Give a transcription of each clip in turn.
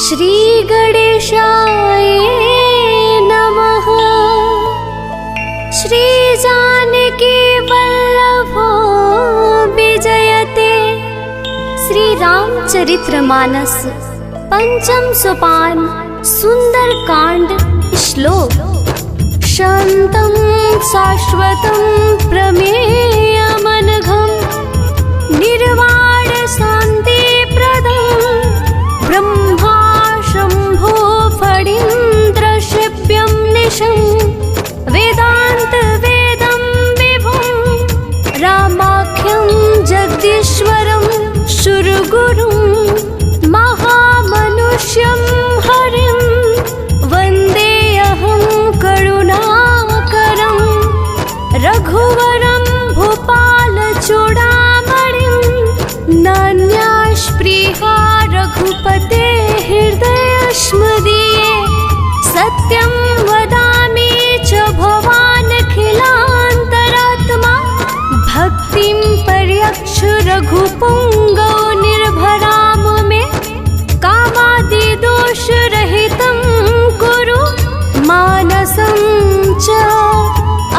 श्री गणेशाय नमः। श्री जानकी वल्लभो विजयते। श्री रामचरितमानस पंचम सोपान सुंदर कांड श्लोक। शांतं शाश्वतं प्रमेयमनघं निर्वाण शांति प्रदं ब्रह्मा शंभो फणीन्द्र शिव्यं निशं वेदांत वेदं विभुं रामाख्यं जगदीश्वरं शुरगुरुं महामनुष्यं हरिं वन्देऽहं करुणाकरं रघुवरं भूपालचूडामणिं नान्यास्पृहा रघुपते हृदयस्मदीये सत्यं वदामि च भवानखिलान्तरात्मा भक्तिं पर्यक्ष रघुपुङ्गौ निर्भराम मे कामादिदोषरहितं कुरु मानसं च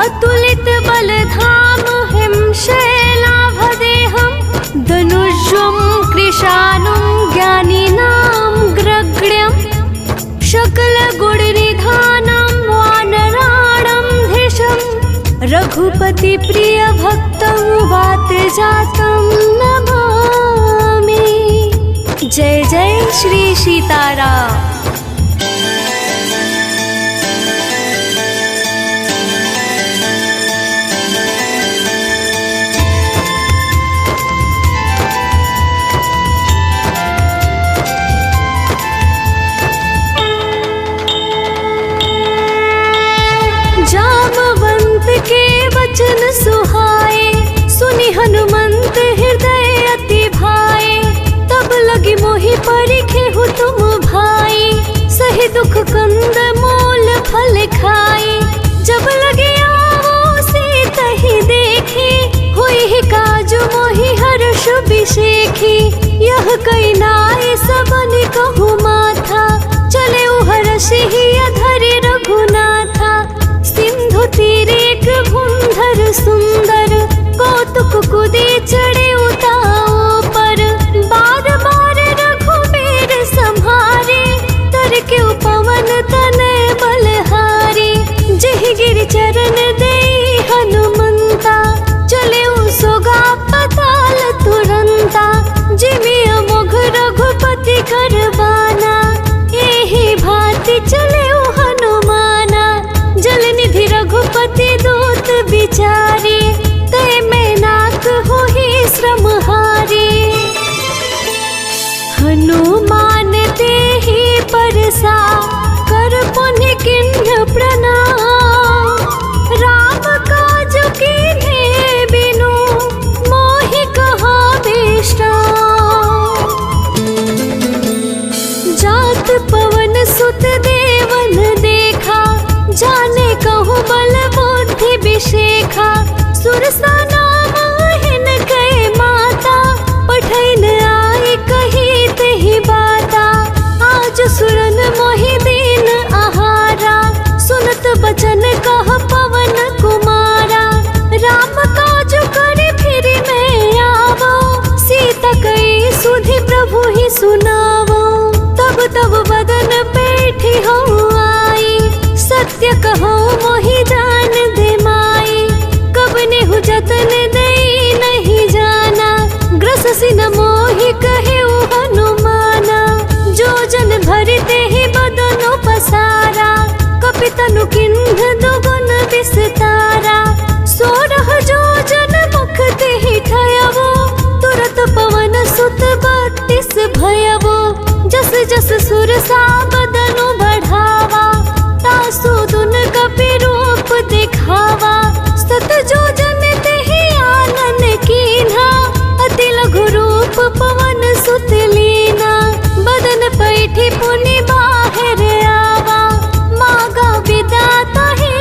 अतुलितबलधाम हिंशैलाभदेहं धनुज्वं कृशानं ज्ञानिनां ग्रग्ण्यं सकलगुणनिधानं वानराणां धीशं रघुपतिप्रियभक्तं वातजातं नमामि। जय जय श्री सीताराम। जामवंत के वचन सुहाए सुनि हनुमंत हृदय अति भाए। तब लगी मोहि परिखेहु तुम भाई सही दुख कंद मोल फल खाई। जब लगे आओ सीतहि देखी हुई ही काजु मोहि हर्ष बिसेखी। यह कई नाई सबन कहु माथा चले हरषि अधरि रघुनाथा। सिंधु तीरे एक भूंधर सुंदर कौतुक कुदी चढ़े उताओ पर। बार बार रघुबीर संहारे तर के पवन तनय बलहारी। जहि गिर चरण देई हनुमंता चले सोगा पताल तुरंता। जिमि अमोघ रघुपति करबाना एहि भांति चले हनुमाना। जलनिधि रघुपति दूत बिचारी तय में नाक होहि श्रमहारी। हनुमान तेहि परसा कर पुण्य किन्ह प्रणाम। राम काज कीन्हे बिनु मोहि कहा विश्राम। जात पवन सुत देवन देखा जाने कहूँ बल बुद्धि विशेखा। सुरसा नाम हिन कहे माता पठैन आई कही तेहि बाता। आज सुरन मोहि दीन आहारा सुनत बचन कह पवन कुमारा। राम काज करे फिर मैं आवो सीता कई सुधि प्रभु ही सुनावो। तब तब बदन बैठी हो आई सत्य कहो मोहि जान दे माई। कब नेहु जतन दई नहीं जाना ग्रससि न मोहि कहे हनुमाना। जो जन भरते ही बदनो पसारा कपितनु किन्ह दुगुन विस्तारा। सोरह जो जन मुख तेहि ठयवो तुरत पवन सुत 32 भयवो। जस जस सुरसा बदनु बढ़ावा तासु दुन कपि रूप दिखावा। सत जो जन तेहि आनन कीन्हा अति लघु रूप पवन सुत लीना। बदन पैठी पुनि बाहिर आवा मागा विदा ताहि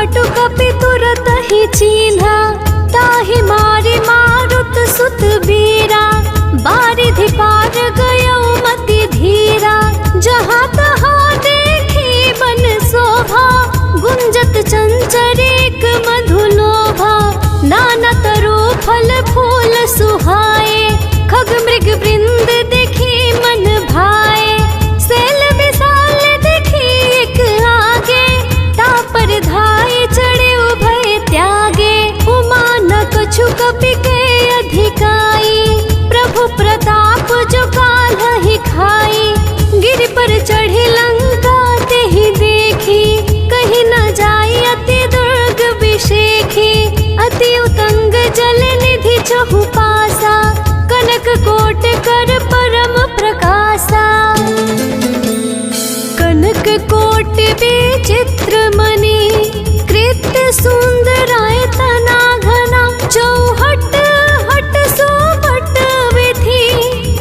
हटु कपि तुरत ही चीन्हा, ताहि मारि मारुत सुत बीरा। बारिधि पार गयो मति धीरा, जहाँ तहाँ देखी बन शोभा। गुंजत चंचर एक मधुलोभा, नाना तरु फल फूल सुहाए। खग मृग वृंद देखी मन भाए, सैल विशाल देखी एक आगे। तापर धाय चढ़े उभय त्यागे, उमा न कछु कपि के अधिकाई। प्रभु प्रताप जो काल्हि खाई, गिरि पर चढ़े लंका तेहि देखी। कहीं न जाई अति दुर्ग विषेखी, अति उतंग जल निधि चहु पासा। कनक कोट कर परम प्रकाशा, कनक कोट विचित्र मणि। कृत्य सुंदराय तना घना, चौहट हट सोबट विधि।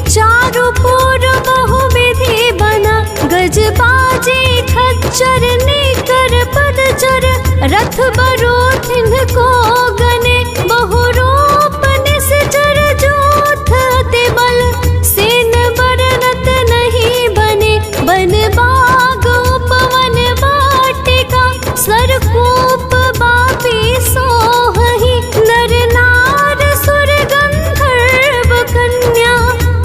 चारु पुर बहु विधि बना, गज बाजे खच्चर निकर पदचर। रथ बरोथिन को गने, बहु रूप निश्चर जोथ अति बल। सेन बरनत नहीं बने, बन बाग उपवन वाटिका। सरकूप बापी सोहहि, नर नार सुर गंधर्व कन्या।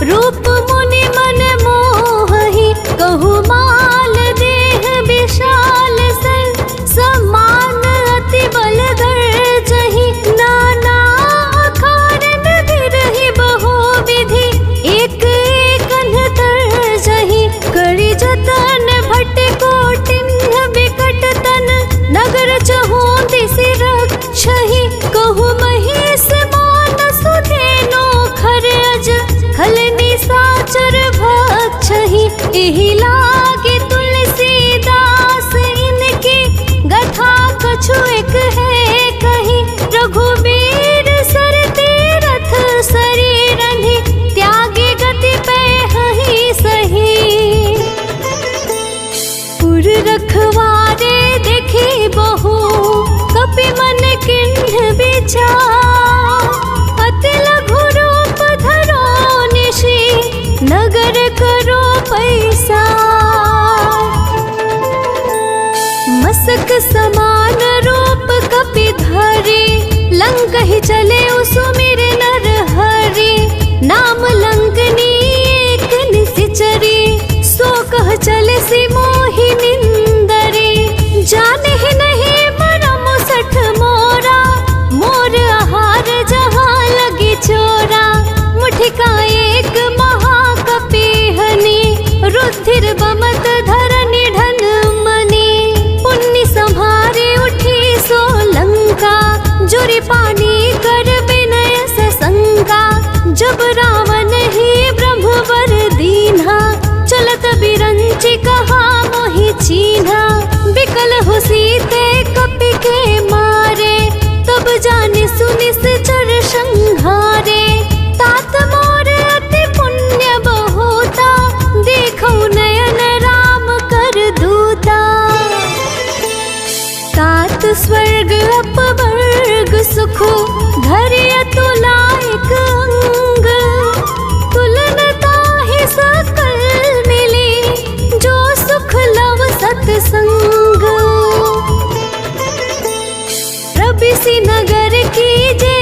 रूप मुनि मन मोहहि, कहु माल देह विशाल सन। समान अति बल गर्जहि, नाना अखाड़न बिरहि बहु विधि। एक एक तर्जहि, करि जतन भट कोटिन्ह विकट तन। नगर चहु दिसि रक्षहि, कहु महेश मान सुधेनु खर अज। खल निशाचर भक्षहि, एहि लागे तुलसीदास इनकी। गथा कछु एक है कही, रघुबीर सर तीरथ शरीरहि। त्यागे गति पैहि सही, पुर रखवारे देखी बहु। कपि मन किन्ह विचार, अति लघु रूप धरो निशि। नगर करो पैसा, मसक समान रूप कपि धरि। लंकहि चले सुमिर नर हरि, नाम लंकनी एक निशिचरी। सो कह चले सि मोहि निंदरी, जाने नहीं मरम सठ मोरा। मोर आहार जहाँ लगी चोरा, मुठिका एक महाकपि हनि। रुधिर बमत धरनि ढन मनि, पुण्य संभारे उठी सो लंका। जुरि पानी कर विनय सशंका, जब रावण ही ब्रह्मवर दीन्हा। चलत बिरंचि कहा मोहि चीन्हा, बिकल हो सीते कपि के मारे। तब जानि सुनि चर संहारे, तात मोर अति पुण्य बहुता। देखौ नयन राम कर दूता, तात स्वर्ग अपवर्ग सुख। धरि अतुलायक अंग, तुलन ताहि सकल मिली। जो सुख लव सतसंग, प्रबिसि नगर की जे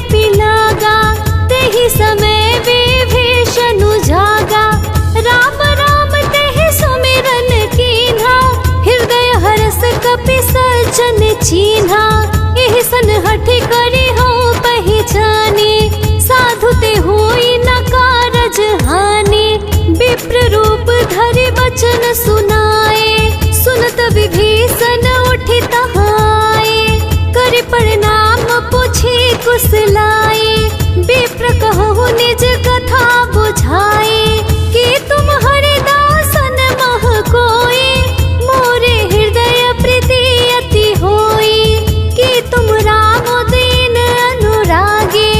कपि लागा, तेहि समय विभीषण जागा। राम राम तेहि सुमिरन कीन्हा, हृदय हरष कपि सज्जन चीन्हा। एहि सन हठि करि हो पहिचानी, साधु ते होई न कारज हानि। विप्र रूप धरि बचन सुनाए, सुनत विभीषण उठि तहाए। करि प्रणाम पूछी कुशलाए, विप्र कहु निज कथा बुझाए। कि तुम हरिदासन मह कोई, मोरे हृदय प्रीति अति होई। कि तुम राम दीन अनुरागी,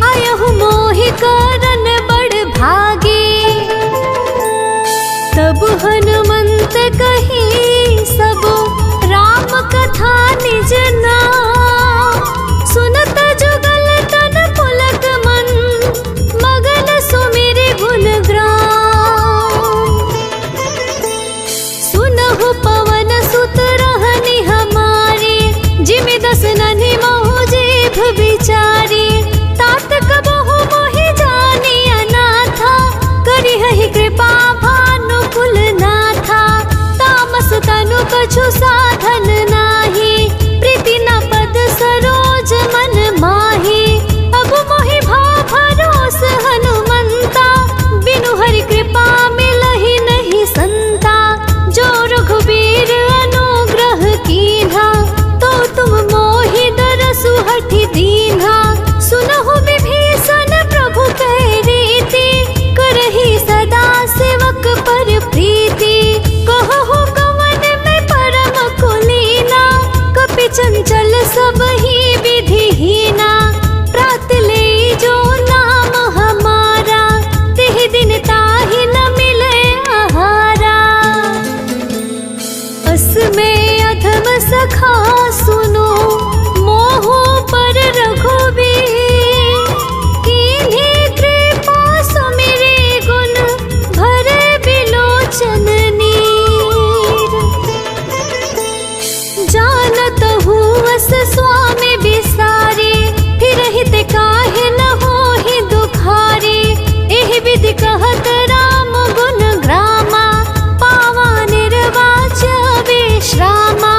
आयहु मोहि करन बड़ भागी। तब हनुमंत कही सब राम कथा निज नाम। सुनत जुगल तन पुलक मन, मगन सुमिर गुण ग्राम। सुनहु पवन सुत रहनि हमारे, जिमि दस ननि महु जीभ विचारी। तात कबहु मोहि जानी अनाथा, करिहहि कृपा भानुकुल नाथा। तामस तनु कछु साधन नाही, प्रीति न पद सरोज मन माही। अब मोहि भाव भरोस हनुमंता, बिनु हरि कृपा मिलहि नहीं संता। जो रघुबीर अनुग्रह कीन्हा, तो तुम मोहि दरसु हठि दीन्हा। सुनहु विभीषण प्रभु कह रीति, करहि सदा सेवक पर प्रीति। कहु कवन में परम कुलीना, कपि चंचल सब ही विधिहीना। प्रात ले जो नाम हमारा, तिहि दिन ताहि न मिले आहारा। अस्में अधम सखा सुनो, मोहु पर रघुबीर। कीन्ही कृपा सुमिरि गुण, भरे बिलोचन नीर। जानत हूँ अस स्वामी बिसारी, फिरहि ते काहे न होहि दुखारी। एहि विधि कहत राम गुण ग्रामा, पावा निर्वाच विश्रामा।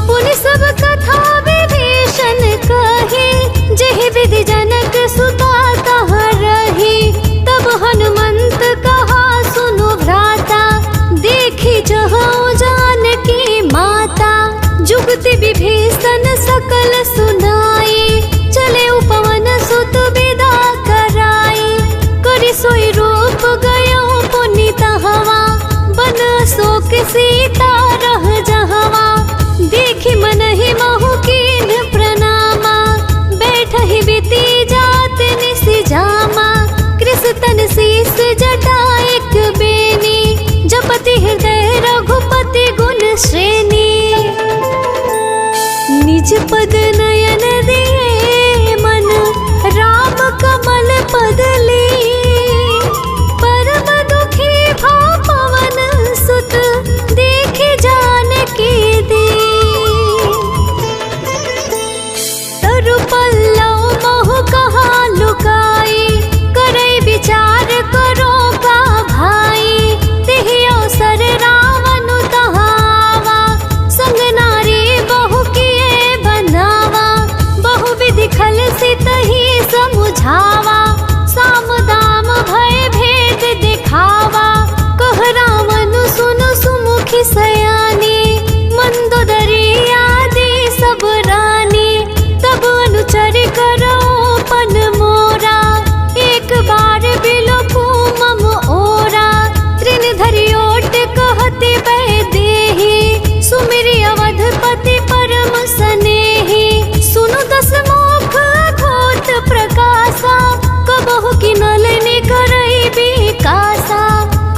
पुनि सब कथा विभीषण कही, जेहि विधि जनक सुता तह रही। तब हनुमंत कहा सुनु भ्राता, देखी जहाँ जानकी माता। जुगति विभीषण सकल सुनाई, चले उपवन सुत विदा कराई। करि सोई रूप गयो पुनि तहवा, बन शोक सीता रह जहवा। देखि मनहि महु कीन्ह प्रणामा, बैठहि बीती जात निसि जामा। कृष तन शीस जटा एक बेनी, जपति हृदय रघुपति गुण श्रेणी। निज पद नयन दिए मन, राम कमल पद ली। परम दुखी भाव पवन सुत, देखे जानकी दीन। तरु पल्लव महु कहा लुकाई, करई विचार करो का भाई। तेहि अवसर रावण तहावा, संग नारी बहु किए बनावा। बहु विधि खल सित ही समुझावा, साम दाम भय भेद दिखावा। कह रावण सुनु सुमुखी सयानी, मंदोदरी आदि सब रानी। तब अनुचर करो पन मोरा, एक बार बिलोकु मम ओरा। तृण धरि ओट कहति बह देहि, सुमिरि अवधपति परम सनेहि। सुनु दस मुख अद्भुत प्रकाशा, कबहु किनल निकरई बिकासा।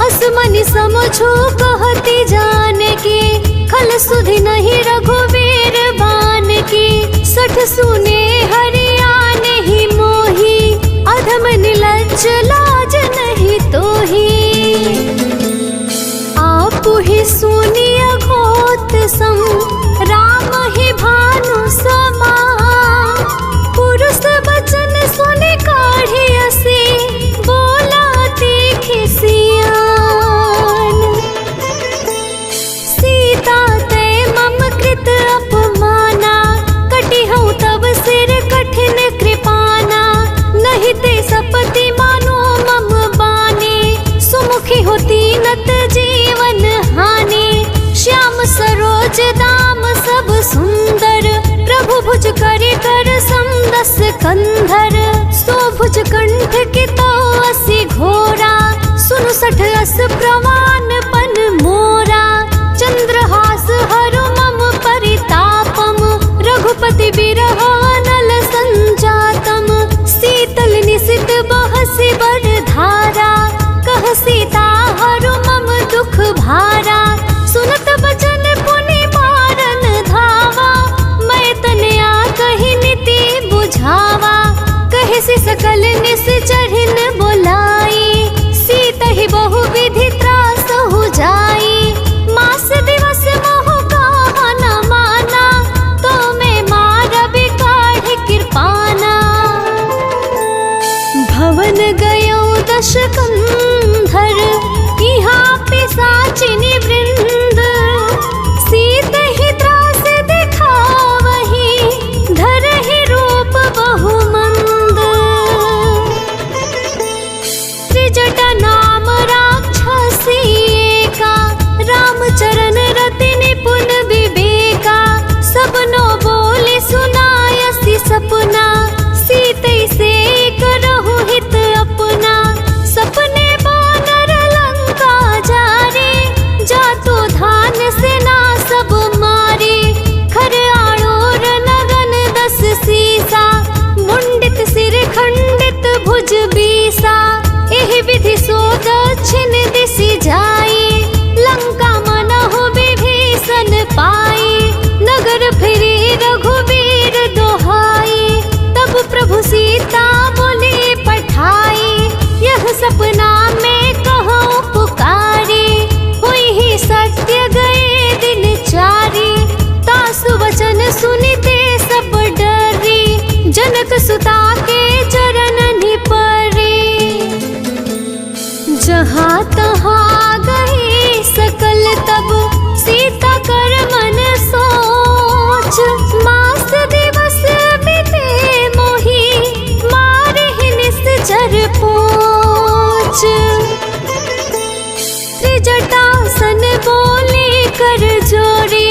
असमनि समझो कहति जानकी, खल सुधि नहीं रघुवीर बानकी। सठ सुने हरिया नहीं मोही, अधम निलज्ज लाज नहीं तोही। आपु ही सुनिय घोत सम, राम ही भानु समा। पुरुष वचन स्व सीता हरु मम दुख भारा, सुनत बचन पुनि मारन धावा। मैं तनया कही नीति बुझावा, कहे से सकल निश्चरिन बोलाई। सीत ही बहु विधि त्रास हो जाई, मास दिवस मोह कहा न माना। तो मैं मारबि काढ़ कृपाना, भवन गयो दश कंधर, यहाँ पिशाचिनी वृंद। सीत ही त्रास दिखावही, धरहि रूप बहु मंद। त्रिजटा नाम राक्षसी एका, रामचरण रति निपुण विवेका। सबनो बोले सुनायसी सपना, सीतै से करहु हित अपना। सपने बानर लंका जारे, जातो धान सेना सब मारे। खर आड़ोर नगन 10 सीसा, मुंडित सिर खंडित भुज बीसा। एहि विधि सो दक्षिण दिशि जाई, लंका मनहु विभीषण पाई। नगर फिरी रघुवीर दोहाई, तब प्रभु सीता बोले पठाई। यह सपना में कहूँ पुकारी, हुई ही सत्य गए दिन चारी। तासु वचन सुनिते सब डरी, जनक सुता के चरण निपरे। जहाँ तहाँ गए सकल तब, सीता कर मन सोच। मास दिवस बीते मोही, मारहि निश्चर पोच। त्रिजटासन बोले कर जोरी,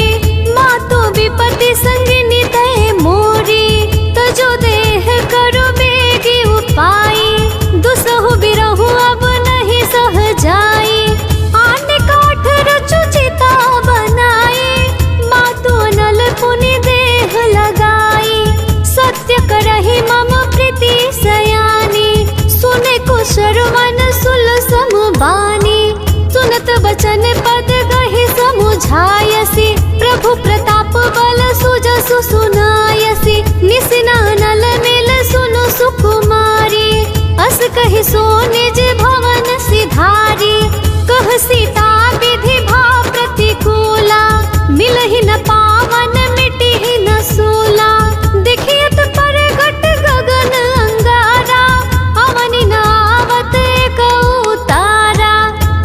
मातो विपत्ति संगिनी तय मोरी। तजो देह करो बेगी उपाई, दुसहु बिरहु अब नहीं सह जाई। आने काठ रचु चिता बनाई, मातो नल पुनि देह लगाई। सत्य करहि मम प्रीति सयानी, सुने को शर्मन सुल समबानी। सुनत बचन पद गहि समुझायसी, प्रभु प्रताप बल सुजसु सुनायसी। निसिना नल मिल सुनु सुकुमारी, अस कहि सो निज भवन सिधारी। कह सीता विधि भाव प्रतिकूला, मिलहि न पावन मिटिहि न सूला। देखियत परगट गगन अंगारा, अवनि न आवत एक उतारा।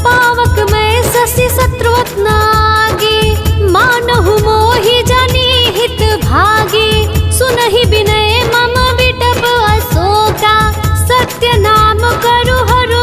पावक मैं शशि शत्रुवत नागी, मानहु मोहि जनि हित भागी। सुनहि विनय मम विटप अशोका, सत्य नाम करु हर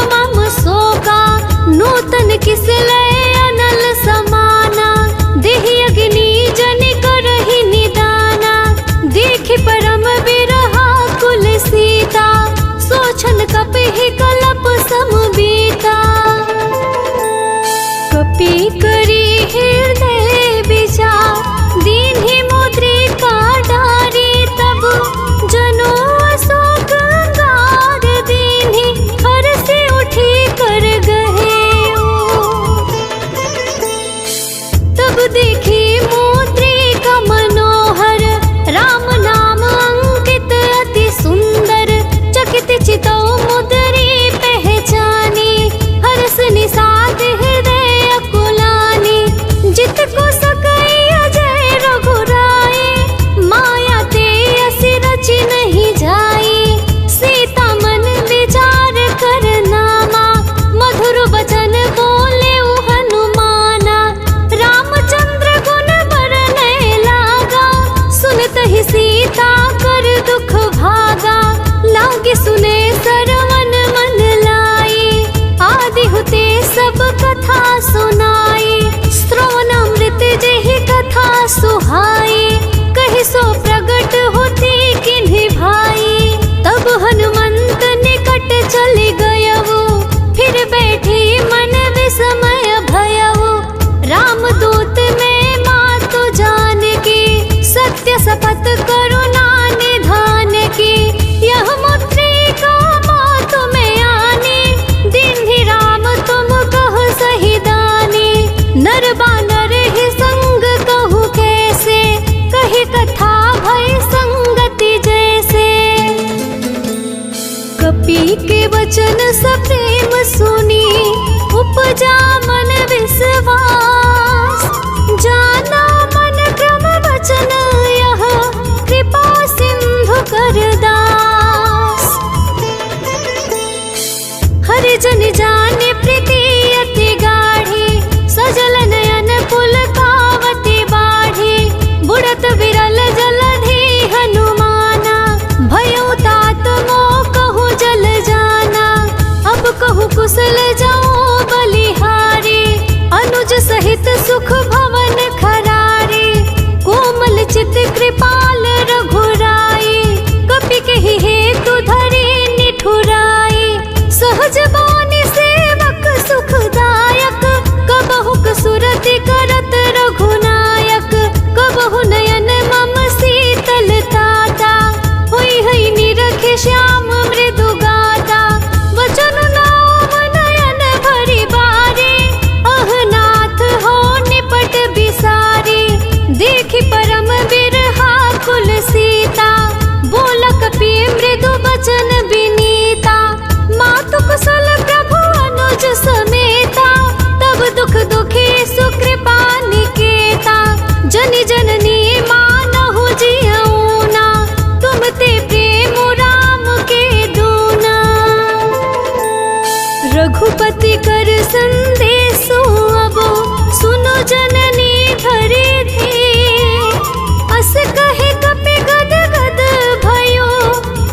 बचन सप्रेम सुनी उपजा मन विश्वास। जाना मन क्रम वचन यह कृपा सिंधु करदास। हरि जन जाने प्रीति अति गाढ़ी सजल नयन पुलकावती बाढ़ी। बुड़त विरल जलधि हनुमाना भयो तात मो कहूँ जल जाना। अब कहूँ कुशल जाऊँ बलिहारी अनुज सहित सुख भवन खरारी। कोमल चित कृपाल रघुराई कपि कहि हेतु धरि निठुराई। सहज बानी सेवक सुखदायक कबहु सुरति करत रघुनायक। कबहु नयन मम शीतलताता होई हई निरखे श्याम मृदु गाता। वचन नाम नयन भरि बारे अहनाथ हो निपट बिसारी। देखि परम बिरहा कुल सीता बोल कपि मृदु बचन विनीता। मातु कुशल प्रभु अनुज समेता तब दुख दुखी सुकृपा निकेता। जनि जननी मानहु जियऊना तुम ते प्रेम राम के दूना। रघुपति कर संदेशो अब सुनो जननी धरि धीर। अस कहे कपि गद गद भयो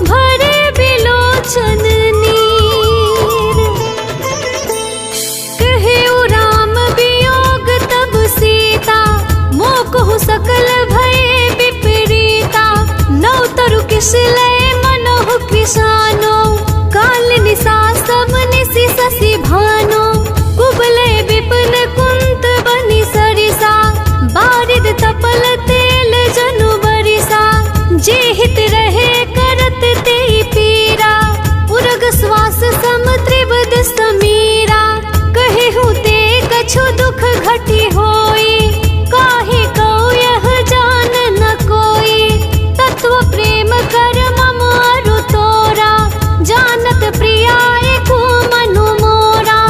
भरे बिलोचन नीर। कहेउ राम वियोग तब सीता मोह सकल भय विपरीता। नौ तरु किस लय मनोह किसानो काल निसा सब निसि शशि भानो। कुबलय विपिन कुंत बनि सरिसा बारिद तपल तेल जनु बरिसा। जे हित रहे करत तेई पीरा उरग श्वास सम त्रिवद समीरा। कहेहु ते कछु दुख घटी होई काहे कहो यह जान न कोई। तत्व प्रेम कर मम अरु तोरा जानत प्रिया एको मनु मोरा।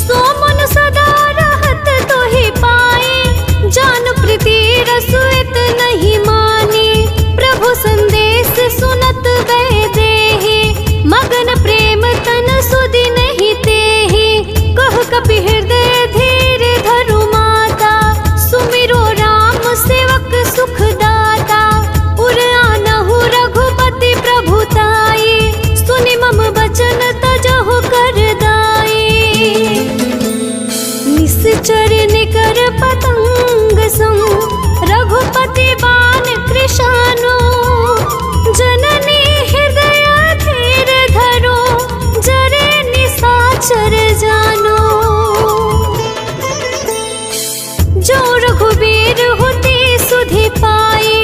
सो मन सदा रहत तोहि पाए जान प्रीति रसुइत नहीं मानी। प्रभु संदेश सुनत गए देहि मगन प्रेम तन सुधि नहीं तेहि। कह कपि हृदय धीर धरु माता सुमिरो राम सेवक सुखदाता। उर आनहु रघुपति प्रभुताई सुनि मम बचन तजहु कर दाई। निश्चर निकर पतंग सम रघुपति बाण कृशानो। जननी हृदय धीर धरो जरे निशाचर जानो। जो रघुबीर होते सुधि पाई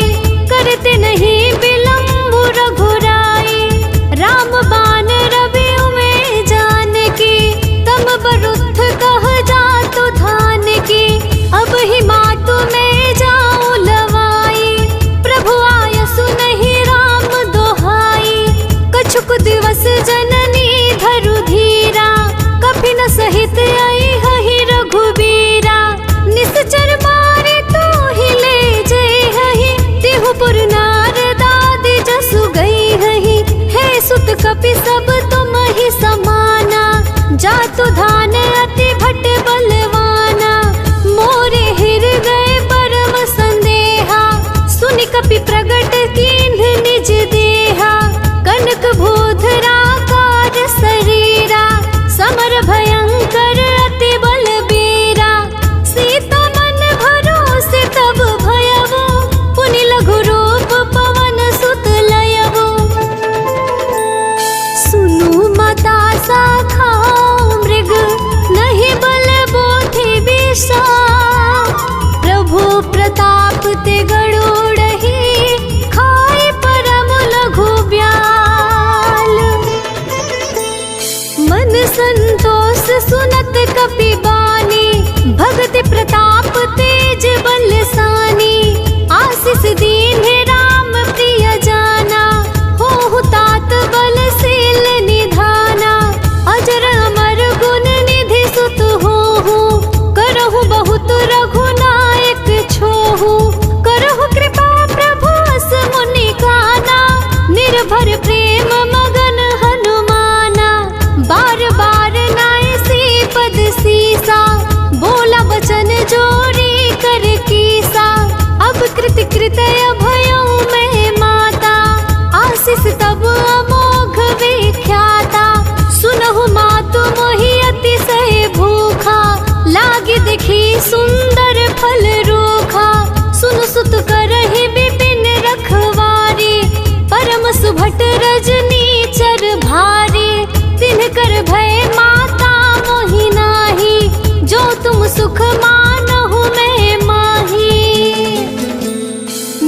करते नहीं विलम्ब रघुराई। राम बाण रवि में जान की तम बरुथ कह जातु धान की। अब ही मातु में जाऊं लवाई प्रभु आयसु नहीं राम दोहाई। कछुक दिवस जननी धरु धीरा कपिन सहित आई हहि रघुबीरा। निश्चर मारे तो ही ले जय हहि तिहु पुर नारदादि जसु गई हहि। है सुत कपि सब तुम ही समाना जातु धान अति भट बलवाना। मोरे हिर गए परम संदेहा सुनि कपि प्रगट कीन्ह निज देहा। कनक भूधरा कार शरीरा समर भयंकर अति बलबीरा। सीता मन भरोसे तब भयवो पुनि लघु रूप पवन सुत लयवो। सुनु माता शाखा मृग नहीं बल बोधि विषा। प्रभु प्रताप ते गरुड़हि खाए परम लघु ब्याल। कृत अभयौ में माता, आशीष तब अमोघ विख्याता। सुनहु मातु मोहि अतिशय भूखा, लागी देखी सुंदर फल रूखा। सुनु सुत करहि विपिन रखवारी, परम सुभट रजनी चर भारी। तिनकर भय माता मोहि नाही, जो तुम सुख मानहु मैं माही।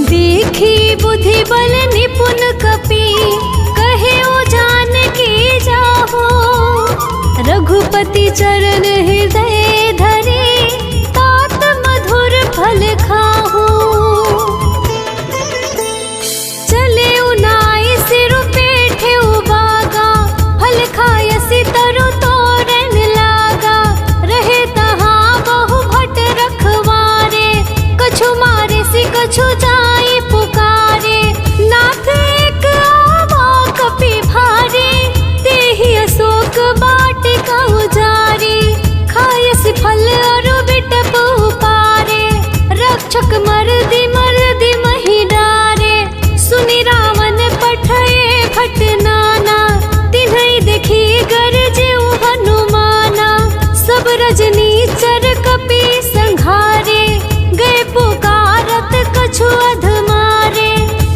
देखी बुद्धि बल निपुण कपि, कहे ओ जानकी जाहो। रघुपति चरण हृदय धरे, तात मधुर फल खाहू। चले उनाई सिरु पेठे उबागा, फल खायसी तरु तोरन लागा। रहे तहाँ बहु भट रखवारे, कछु मारे सी कछु जाई पुकारे। नाथ एक आवा कपि भारी, तेहि अशोक बाटिका उजारी। खायसी फल अरु बिटप उपारे, रक्षक मरदि मरदि महि डारे। सुनि रावण पठये भट नाना, तिन्है देखी गरजेउ हनुमाना। सब रजनीचर कपि संघारे, गए पुकारत कछु अधमारे।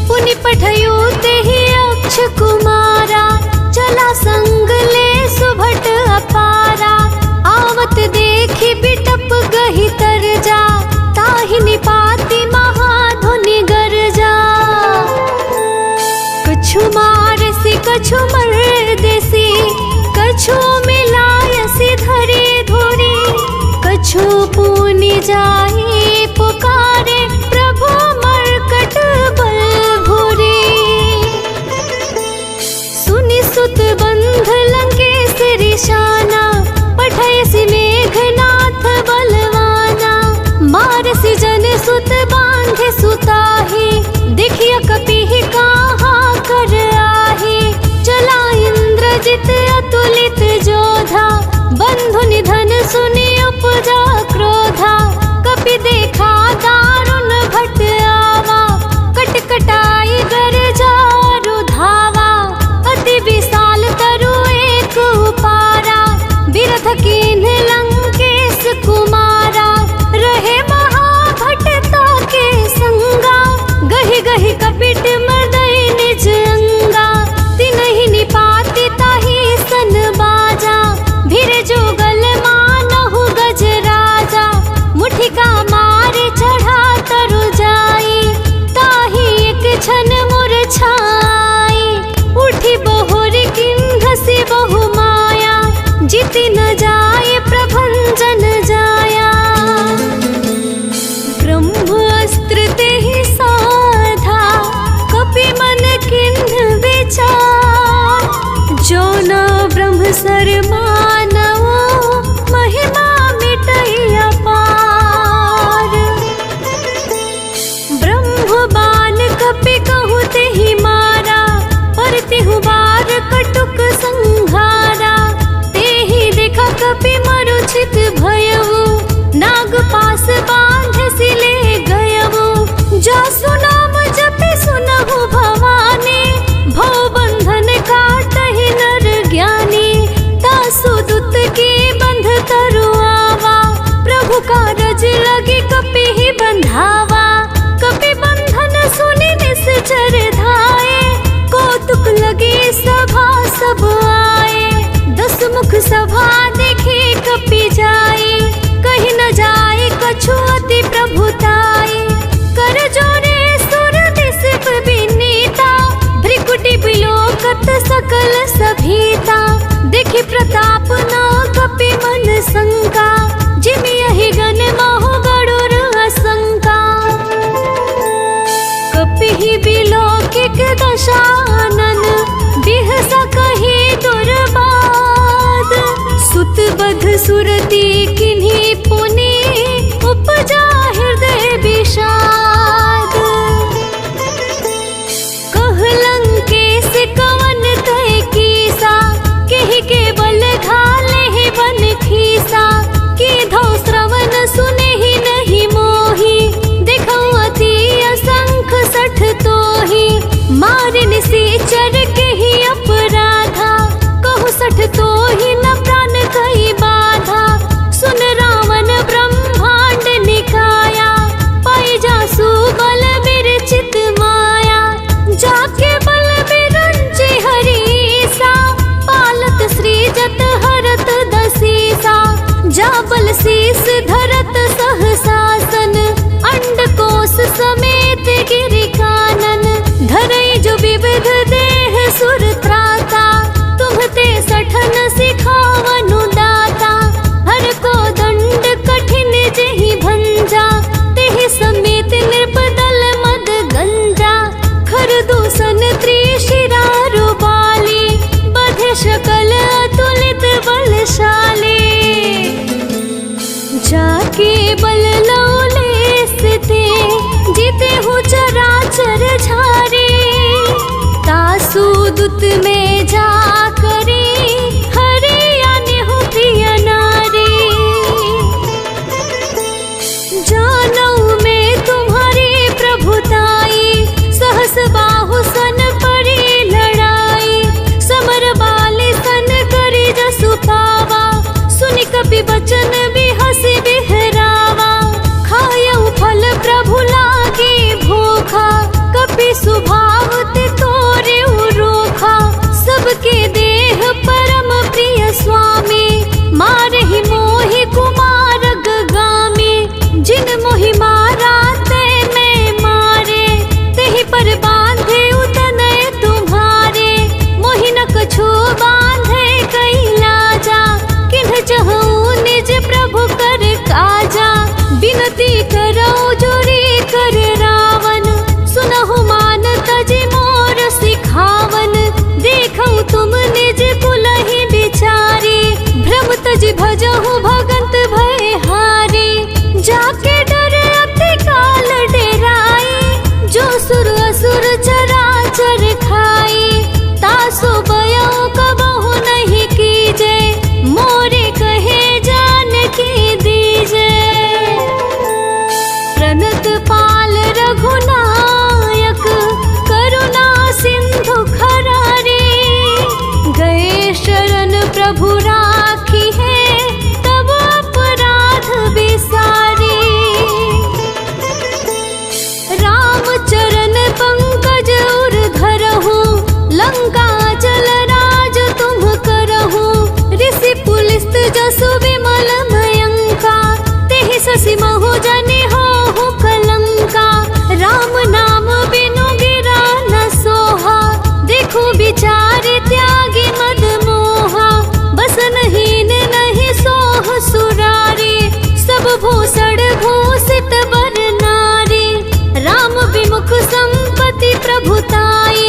पुनि पठयु तेहि अक्ष कुमारा, चला संग ले सुभट अपारा। आवत देखी बिटप गहि तरजा, ताहि निपाति महाधुनि गरजा। कछु मारसी कछु मरदेसी, कछु मिलायसी धरे धोरे। कछु पुनि जाहि पुकारे, प्रभु मर्कट बल भोरे। सुनि सुत बंध लंकेश रिशाना, पठयसि मेघनाथ बलवाना। मारसि जन सुत बांधे सुताहि, देखिय कपिहि कहाँ कर आहि। चला इंद्रजित अतुलित जोधा, बंधु निधन सुनि उपजा क्रोधा। कपि देखा दारुण भट आवा, कटकटाई गरजारु धावा। अति विशाल तरु एक उपारा, बिरथ कीन्ह लंकेश कुमारा। रहे महाभटता के संगा, गहि गहि कपिट मर्दय निज अंगा। तिनहि निपाति ताहि सन बाजा, भिर जोगल मानहु गज राजा। मुठिका मारे चढ़ा तरु जाई, ताहि एक क्षण मुरझाई। उठी बहुरि किन्हसि बहु माया, जिति न जाय प्रभंजन जाया। ब्रह्मास्त्र तेहि साधा, कपि मन किन्ह विचार। जो न ब्रह्म सर मानवो, महिमा मिटई अपार। ब्रह्म बान कपि कहु तेहि मारा, पर तिहु बार कटुक संहारा। तेहि देखा कपि मरुछित भयउ, नाग पास बांधसि ले गयउ। जासु नाम जपि सुनहु भवानी, भव बंधन काटहि नर ज्ञानी। तासु दुत के बंध तरु आवा, प्रभु कारज लगे कपिहि बंधावा। कपि बंधन सुनि निश्चर धाये, कौतुक लगे सभा सब आए। 10 मुख सभा देखे कपि जाए, कहि न जाए कछु अति प्रभुताई। कर जोरे सुर दिस विनीता, भृकुटि बिलोकत सकल सभीता। देखि प्रताप न कपि मन शंका, जिमि यहि गण महु गरुर असंका। कपिहि बिलोकिक दशानन, बिहसा कहि दुर्बाद। सुत बध सुरति किन्हि पुनि, उपजा हृदय विषाद। कह लंकेश कवन तय कीसा, केहि के बल घाले बन खीसा। की धौ श्रवण सुनेहि नहीं मोहि, देखौ अति असंग बलशाली। जाके बल लौलेस ते जीते हूँ चराचर झारे। तासु दुत में जा करे हरे आने हो प्रिय नारी। जानऊ में तुम्हारी प्रभुताई, सहस बाहु सन परी लड़ाई। समर बाले सन करी जसु पावा, सुनि कपि बचन भी हसी बिहरावा। खायऊ फल प्रभु लागे भूखा, कपि सुभाव ते तोरे रोखा। सबके देह परम प्रिय स्वामी, मारहि मोहि कुमार गामी। जिन मोहि मारा ते मैं मारे, तेहि पर बांधे उतनय तुम्हारे। मोहि न कछु बांधे कई लाजा, किन्ह चहूँ निज प्रभु कर काजा। बिनती करौ जोरी कर रावण, सुनहु मान तजि मोर सिखावन। देखौ तुम निज कुलहि बिचारी, भ्रम तजि भजहु भगंत भय हारी। जाके डर अति काल डेराई, जो सुर असुर चराचर खाई। तासो बयऊ कबहु नहीं कीजे, मोरे कहे जानकी दीजे। प्रणत पाल रघुनायक, करुणा सिंधु खरारे। गए शरण प्रभु राखी है, तब अपराध बिसारी। राम चरण पंकज उर धरहु, लंका जल राज तुम करहु। ऋषि पुलिस्त जसु विमल भयंका, तेहि ससि महु जनि होहु कलंका। राम नाम बिनु गिरा न सोहा, देखो विचार त्यागी मद मोहा। बसनहीन नहीं सोह सुरारी, सब भूषण भूषित बर नारी। राम विमुख संपत्ति प्रभुताई,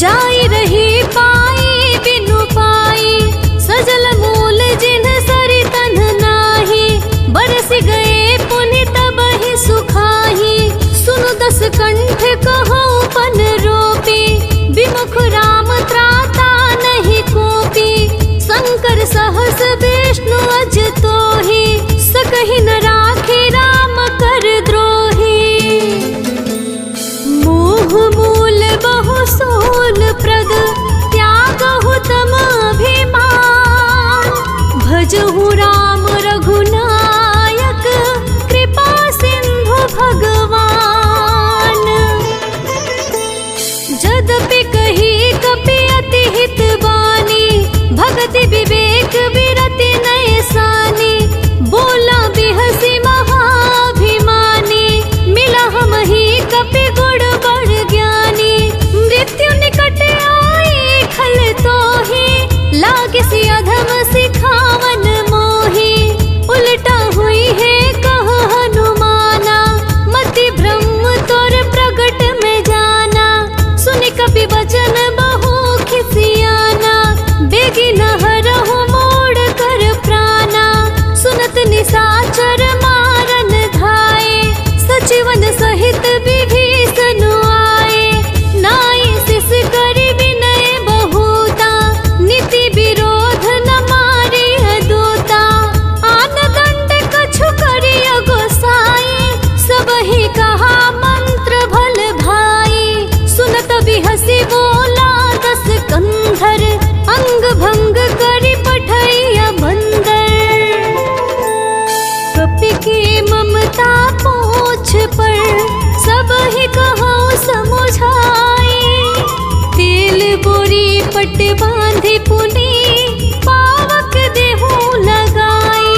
जाई रही पाई बिनु पाई। सजल मूल जिन सरि तन नाही, बरसि गए पुनि तबहि सुखाही। सुनु दस कंठ कहूँ पन रोपी, विमुख राम त्राता नहीं कोपी। शंकर सहस विष्णु अज तोहि, सकहि न राखी राम कर द्रोही। मोह मूल बहु सोल प्रद, त्यागहु तम अभिमान। भजहु राम रघुनायक, कृपा सिंधु भगवान। जदपि कही कपि अति हित बानी, भगति विवेक विरति नय सानी। बोला बिहसी महाभिमानी, मिला हमहि कपि गुण बड़ ज्ञानी। मृत्यु निकट आई खल तोहि, लागे सि अधम सिखावन मोहि। उल्टा हुई है कह हनुमाना, मति ब्रह्म तोर प्रगट में जाना। सुनि कपि वचन बहु खिसियाना, बेगी न हरहु मोड़ कर प्राणा। सुनत निशाचर मारन धाये, सचिवन सहित विभीषण आए। नाई सिस करि विनय बहुता, नीति विरोध न मारिय दूता। आन दंड कछु करिय गोसाई, सबहि कहा मंत्र भल भाई। सुनत बिहसी बोला दस कंधर, अंग भंग करि पठैया बंदर। कपि के ममता पोछ पर, सबहि कहौ समुझाई। तेल बोरी पट बांधि पुनि, पावक देहु लगाई।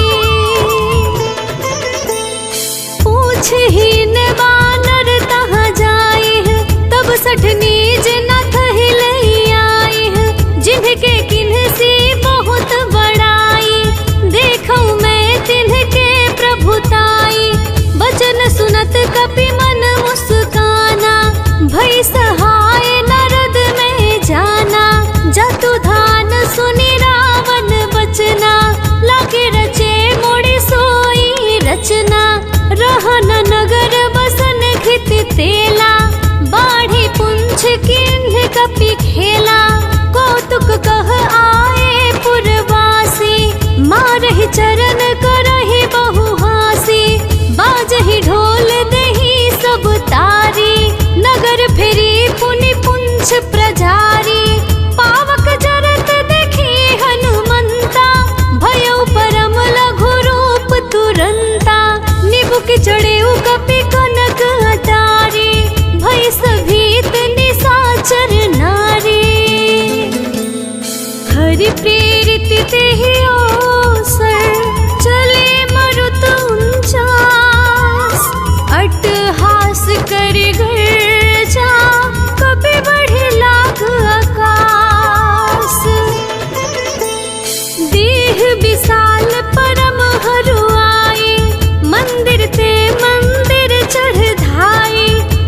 पूछहीन वानर तहाँ जाइह, तब सठ नीज नथ हिलैयाइह। जिनके किन्ह सी बहुत बड़ाई, देखऊँ मैं तिन्हके प्रभुताई। वचन सुनत कपि मन मुस्काना, भई सहाय नरद में जाना। जतु धान सुनि रावण बचना, रचना, रहन नगर बसन घित तेला, बाढ़ी पुंछ किन्ह कपि खेला, कौतुक कह आए पुरवासी, मारहि चरण करहि बहुहासी, बाजहि ढोल देहि सब तारी, नगर फिरी पुनि पुंछ प्रजारी, पावक जरत देखी हनुमंता, भयउ परम लघु रूप तुरंता, निबुक चढ़ेउ कपि कनक अटारी, भय सभीत निशाचर नारी, हरि प्रेरित तेहि अवसर, चले मरुत उनचास, अट्टहास करि गर्जा, कपि बढ़ि लाग आकाश, देह विशाल परम हरुआई, मंदिर ते मंदिर चढ़ धाई,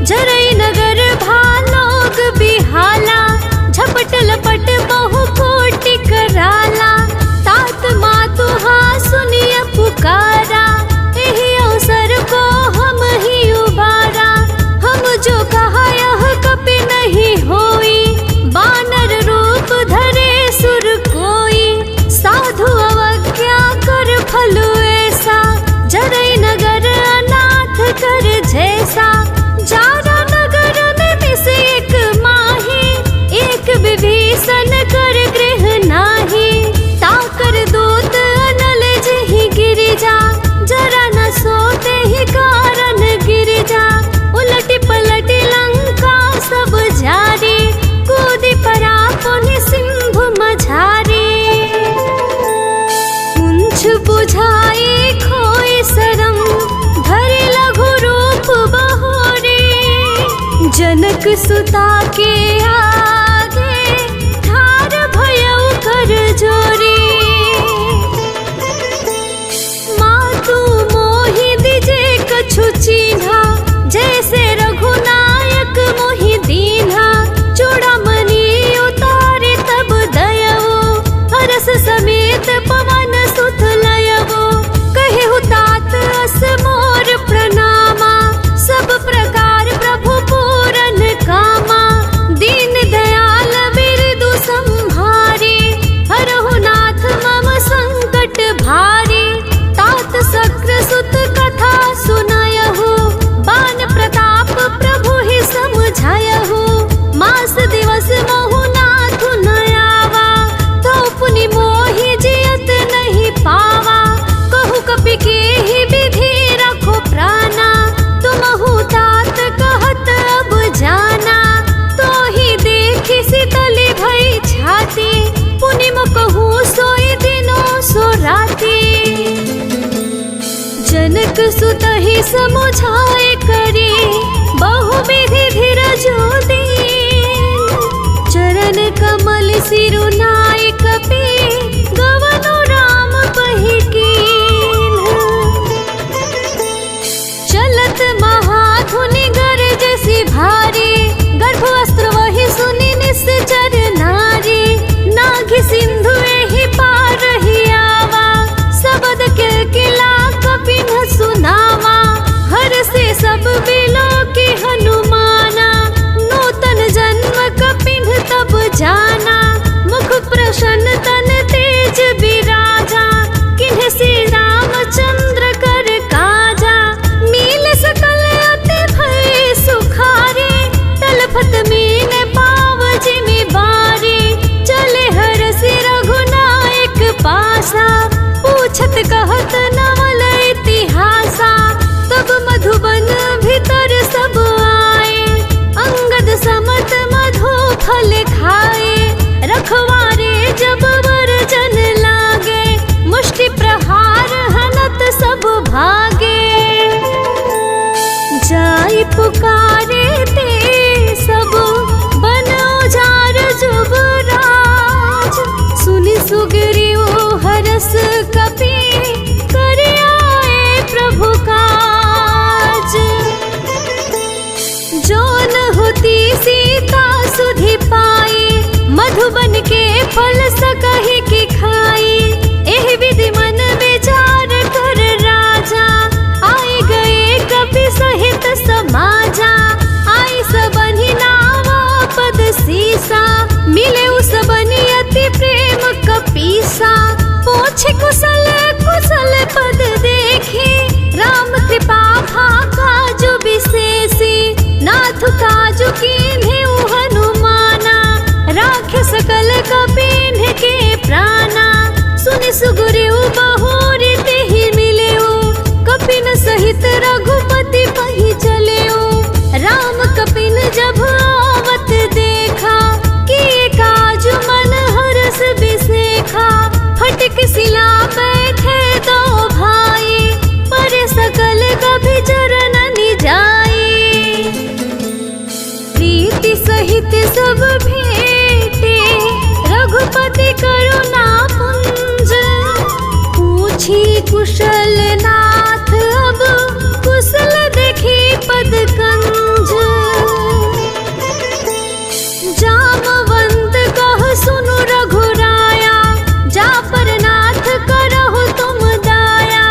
जरई नगर भालोग बिहाला, झपट लपट बहु कोटि कराला, तात मातुहा सुनिय पुकारा, एहि अवसर को हम ही उबारा, हम जो कहा यह कपि नहीं होई, बानर रूप धरे सुर कोई, साधु अवज्ञा कर फलु ऐसा, जरई नगर अनाथ कर जैसा, जारा नगर निमिष एक माही, एक विभीषण कर गृह नाही, ताकर दूत अनल जहि गिरिजा, जरा न सोते ही कारण गिरिजा, उलटि पलटि लंका सब जारी, कूदि परा पुनि सिंधु मझारी, पुंछ बुझाई खोई सरम, धरि लघु रूप बहोरे, जनक सुता के आगे, ठार भयउ कर जोरी, मातु मोहि दिजे कछु चीन्हा, जैसे रघुनायक मोहि दीन्हा, चूड़ामणि उतारे तब दयवो, हरस समेत पवन सुत लयवो, कहेहु तात अस मोर प्रणामा, सब प्रकार प्रभु पूरन कामा, दीन दयाल बिरदु संहारे, हरहु नाथ मम संकट भारी, तात सक्र सुत कथा सुनायहु, बान प्रताप प्रभु ही समझायहु, मास दिवस महु नाथु न आवा, तो पुनि मोहि जियत नहीं पावा, कहु कपि के ही विधि रखो प्राणा, तुमहु तात कहत अब जाना, तो ही देखी शीतली भई छाती, पुनि कहू सोई दिनो सो राती, जनक सुत ही समुझाए करी, बहु विधि धीरजो दीन, चरण कमल सिरु नाय कपि, गवनु राम पहि कीन, चलत महाधुनि गरजसि भारी, गर्भ वस्त्र वही सुनि निश्चर नारी, नाघि सिंधु एहि पार ही आवा, सबद के किला कपि न सुनावा, हर से सब बिलो की हनुमाना, नूतन जन्म कपिन तब जाना, मुख प्रसन्न तन तेज विराजा, किन्ह श्री रामचंद्र कर काजा, मील सकल अति भय सुखारे, तलफत मीन पाव जिमि बारी, चले हर से रघुनायक पासा, पूछत कहत नवल इतिहासा, तब मधुबन भीतर सब आए, अंगद समत मधु फल खाए, रखवारे जब वर्जन लागे, मुष्टि प्रहार हनत सब भागे, जाई पुकारे ते सब बन उजार जुबराज, सुनि सुग्रीव हरस कपि, कर आए प्रभु काज, जो न होती सीता सुधि पाई, मधुबन के फल सकहि की खाई, एहि विधि मन विचार कर राजा, कुशल कुशल पद देखे, राम कृपा भाका जो विशेषी, नाथ काजु कीन्हे हनुमाना, राखे सकल कपीन के प्राणा, सुनि सुग्रीव बहुरी तेहि मिलेऊ, कपिन सहित रघुपति पहि चलेऊ, राम कपिन जब आवत देखा, किए काज मन हरष बिसेखा, फटक सिला बैठे दो भाई, पर सकल कभी चरण जाई, प्रीति सहित सब भेटे, रघुपति करुणा पुंज, पूछी कुशल नाथ अब, कुशल देखी पद कंज, जामवंत कह सुनु रघुराया, जा पर नाथ करहु तुम दाया,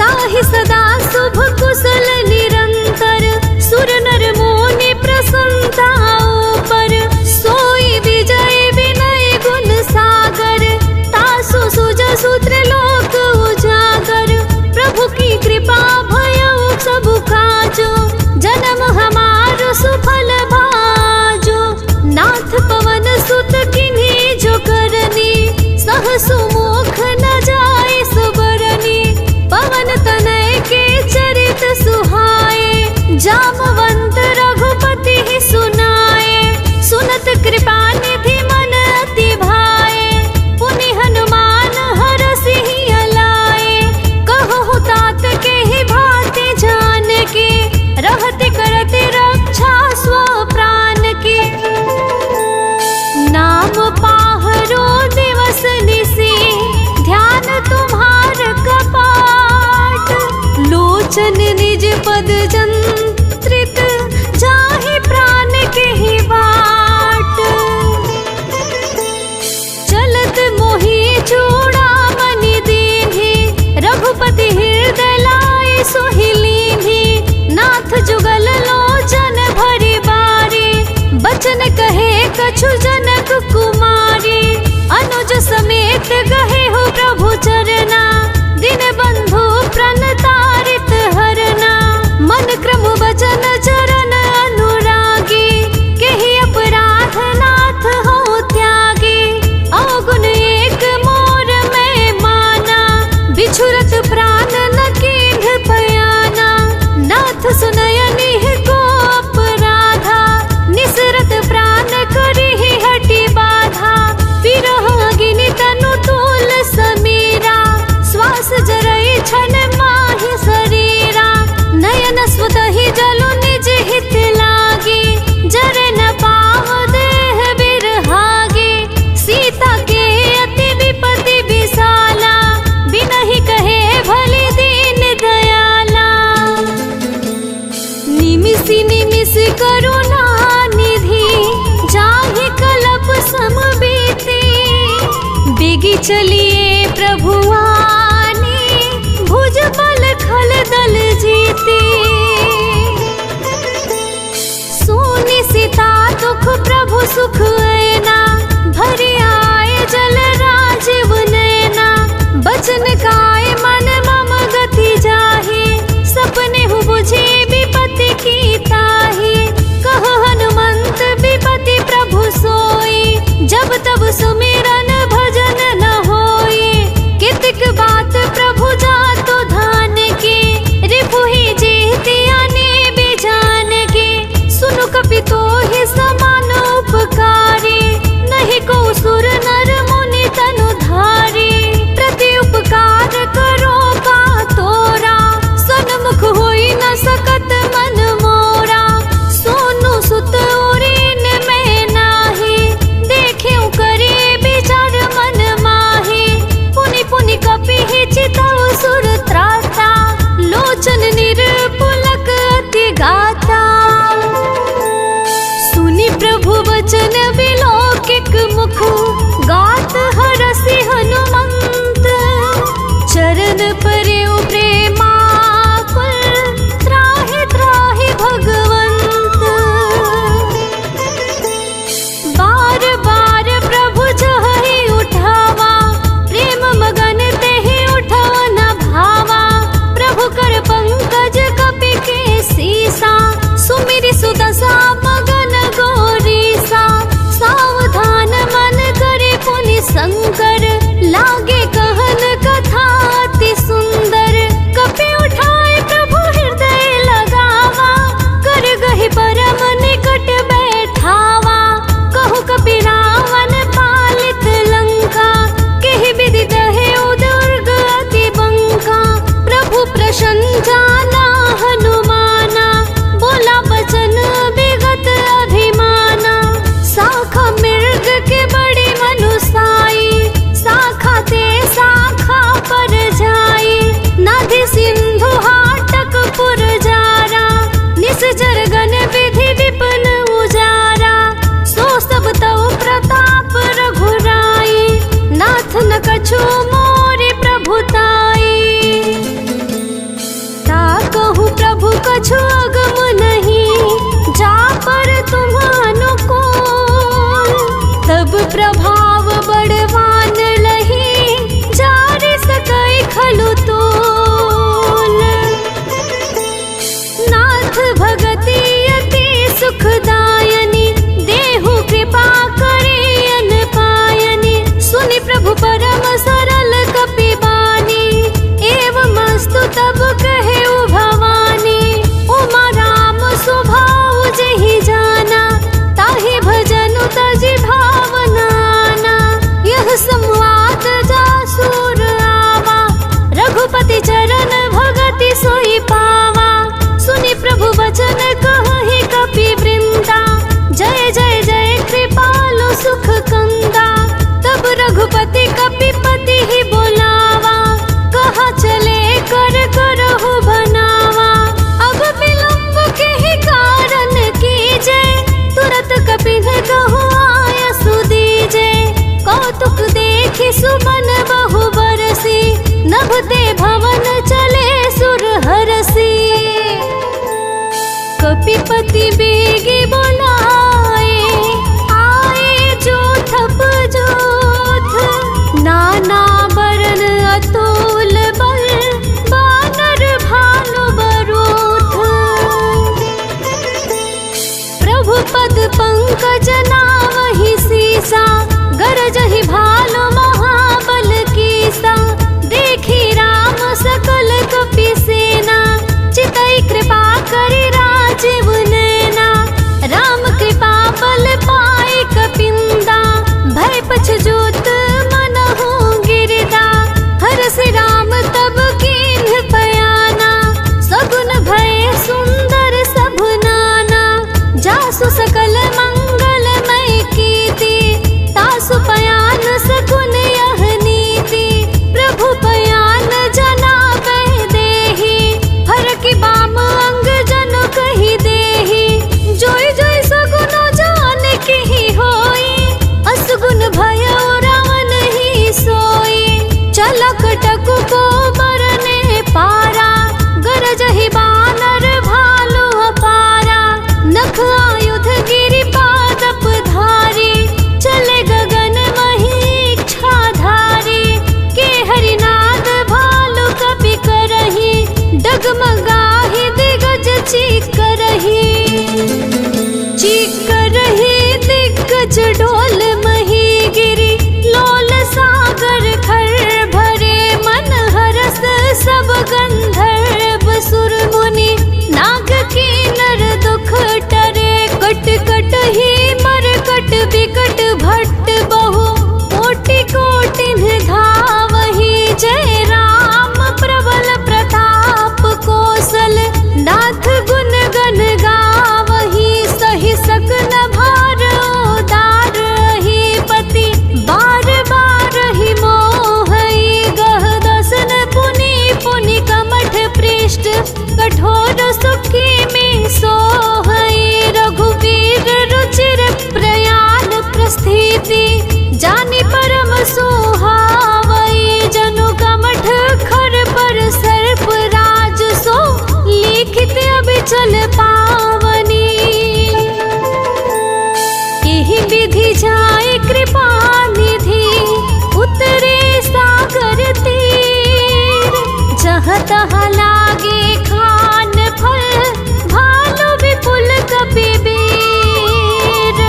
ताहि सदा शुभ कुशल निरंतर, सुर नर मुनि प्रसन्नता ऊपर, सोई विजय विनय गुण सागर, तासु सुजसु त्रिलोक उजागर, प्रभु की कृपा भयउ सब काजो, जन्म हमार सुफल भाजो, नाथ पवन सुत किन्हीं जो करनी, सहसु मुख न जाए सुबरनी, पवन तनय के चरित सुहाए, जामवंत रघुपति ही सुनाए, सुनत कृपा निधि मन अति भाए, पुनि हनुमान हरषि अलाए, कहु तात के ही भांति जान के, रहते करते रक्षा स्व प्राण के, नाम पाहरो दिवस निसी, ध्यान तुम्हार कपाट, लोचन निज पद जंत्रित, जाहि प्राण के ही बाट, चलत मोहि चूड़ामणि दीन्हि, रघुपति हृदय लाए सोहि लीन्हि, नाथ जुगल लोचन भरि बारी, बचन कहे कछु जनक कुमारी, अनुज समेत गहे हो प्रभु चरना, दिन बंधु प्रणतारित हरना, मन क्रम वचन चरण अनुरागी, केहि अपराध नाथ हो त्यागी, अवगुण एक मोर मैं माना, बिछुरत प्राण न कीन्ह पयाना, नाथ सुनयनिह को अपराधा, निसरत प्राण करिहि हटि बाधा, विरह अग्नि तनु तूल समीरा, श्वास जरई छन माहि शरीरा, नयन स्वतहि जलु निज हित लागी, जर न पाव देह बिरहागी, सीता के अति विपति विशाला, बिनहि कहे भली दीन दयाला, निमिषि निमिषि करुणा निधि, जाहि कल्प सम बीती, बिगी चलिए प्रभु आनी, भुज बल खल दल जीती, सोनि सीता दुख प्रभु सुख ऐना, भरि आए जल राजीव नैना, बचन काय मन मम गति जाहि, सपने हु बुझे विपति की ताहि, कह हनुमंत विपति प्रभु सोई, जब तब सुमिरन भजन न होई, कितक बात प्रभु जातो धान की, रिपुहि जेति आने बेजान के, सुनु कपि तोहि समान उपकारी, नहीं को सुर नर मुनि तनु धारी, प्रति उपकार करो का तोरा, सन्मुख होई न सकत मन मोरा, सोनु सुत उरीन में नाही, देखेउ करे विचार मन माही, पुनि पुनि कपि चितउ सुर त्राता, लोचन निरपुलक अति गाता, सुनि प्रभु वचन विलोकिक मुख, गात हरषि हनुमंत, चरण परेउ प्रेमाकुल, त्राहि त्राहि भगवंत, बार बार प्रभु जहि उठावा, प्रेम मगन तेहि प्रभाव बड़वान लही जार सकई खलु तोल। नाथ भगति अति सुखदायनी देहु कृपा करे अन पायनी। सुनि प्रभु परम सरल कपि बानी एवं अस्तु तब कहे भवानी। उमा राम स्वभाव जेहि जाना ताहि भजनु तजि भावनाना। यह संवाद जासुर आवा रघुपति चरण भगति सोई पावा। सुनि प्रभु वचन कहहि कपि वृंदा जय जय जय कृपालु सुख कंदा। तब रघुपति कपिपति ही बोलावा कहा चले कर करहु बनावा। अब विलंब के ही कारण कीजे तुरत कपिन कहु आय सुदीजे। कौतुक देखि सुमन बहु बरसी नभ ते भवन चले सुर हरसी। कपिपति बेगी बोलाए आए जो थप जोथ। नाना बरन अतुल बल बानर भानु बरूथ। प्रभु पद पंकज नामहि सीसा गरजहि भालु महाबल कीसा। देखी राम सकल कपि सेना चितई कृपा करि राजीव नैना। राम कृपा बल पाई कपिंदा भय पछजोत मनहु गिरदा। हरस राम तब कीन्ह पयाना सगुन भय सुंदर सब नाना। जासु सकल मंगलमय कीर्ति तासु पयान सकुन यह नीति। प्रभु पयान जनाबै देहि हर की बाम अंग जनु कहि देहि। जोई जोई सगुन जान केहि होई असगुन भय रावण ही सोई। चलक टकु को बरने पारा गरजहि बानर भालु अपारा। नख आयुध गिरि पादप धारी चले गगन मही इच्छाधारी। के हरिनाद भालु कपि करही डगमगाहि दिग्गज चीक करही। चीक करही दिग्गज डोल मही गिरी लोल सागर खर भरे। मन हरस सब गंधर्व सुर मुनि नाग कीनर दुख टरे। कट कट ही मरकट विकट भट्ट बहु कोटि कोटिन धावहि। जय राम प्रबल प्रताप कौशल नाथ गुण गण गावहि। सहि सकल भार उदार ही पति बार बार ही मोहई। गह दसन पुनि पुनि कमठ पृष्ठ कठोर सुखी में सोहई। रघुवीर रुचिर प्रयाण प्रस्थिति जानि परम सोहावई। जनु कमठ खर पर सर्प राज सो लिखित अबिचल पावनी। एहि विधि जाय कृपा निधि उतरे सागर तीर। जहाँ तहाँ लागे खान फल भालु विपुल कपि बीर।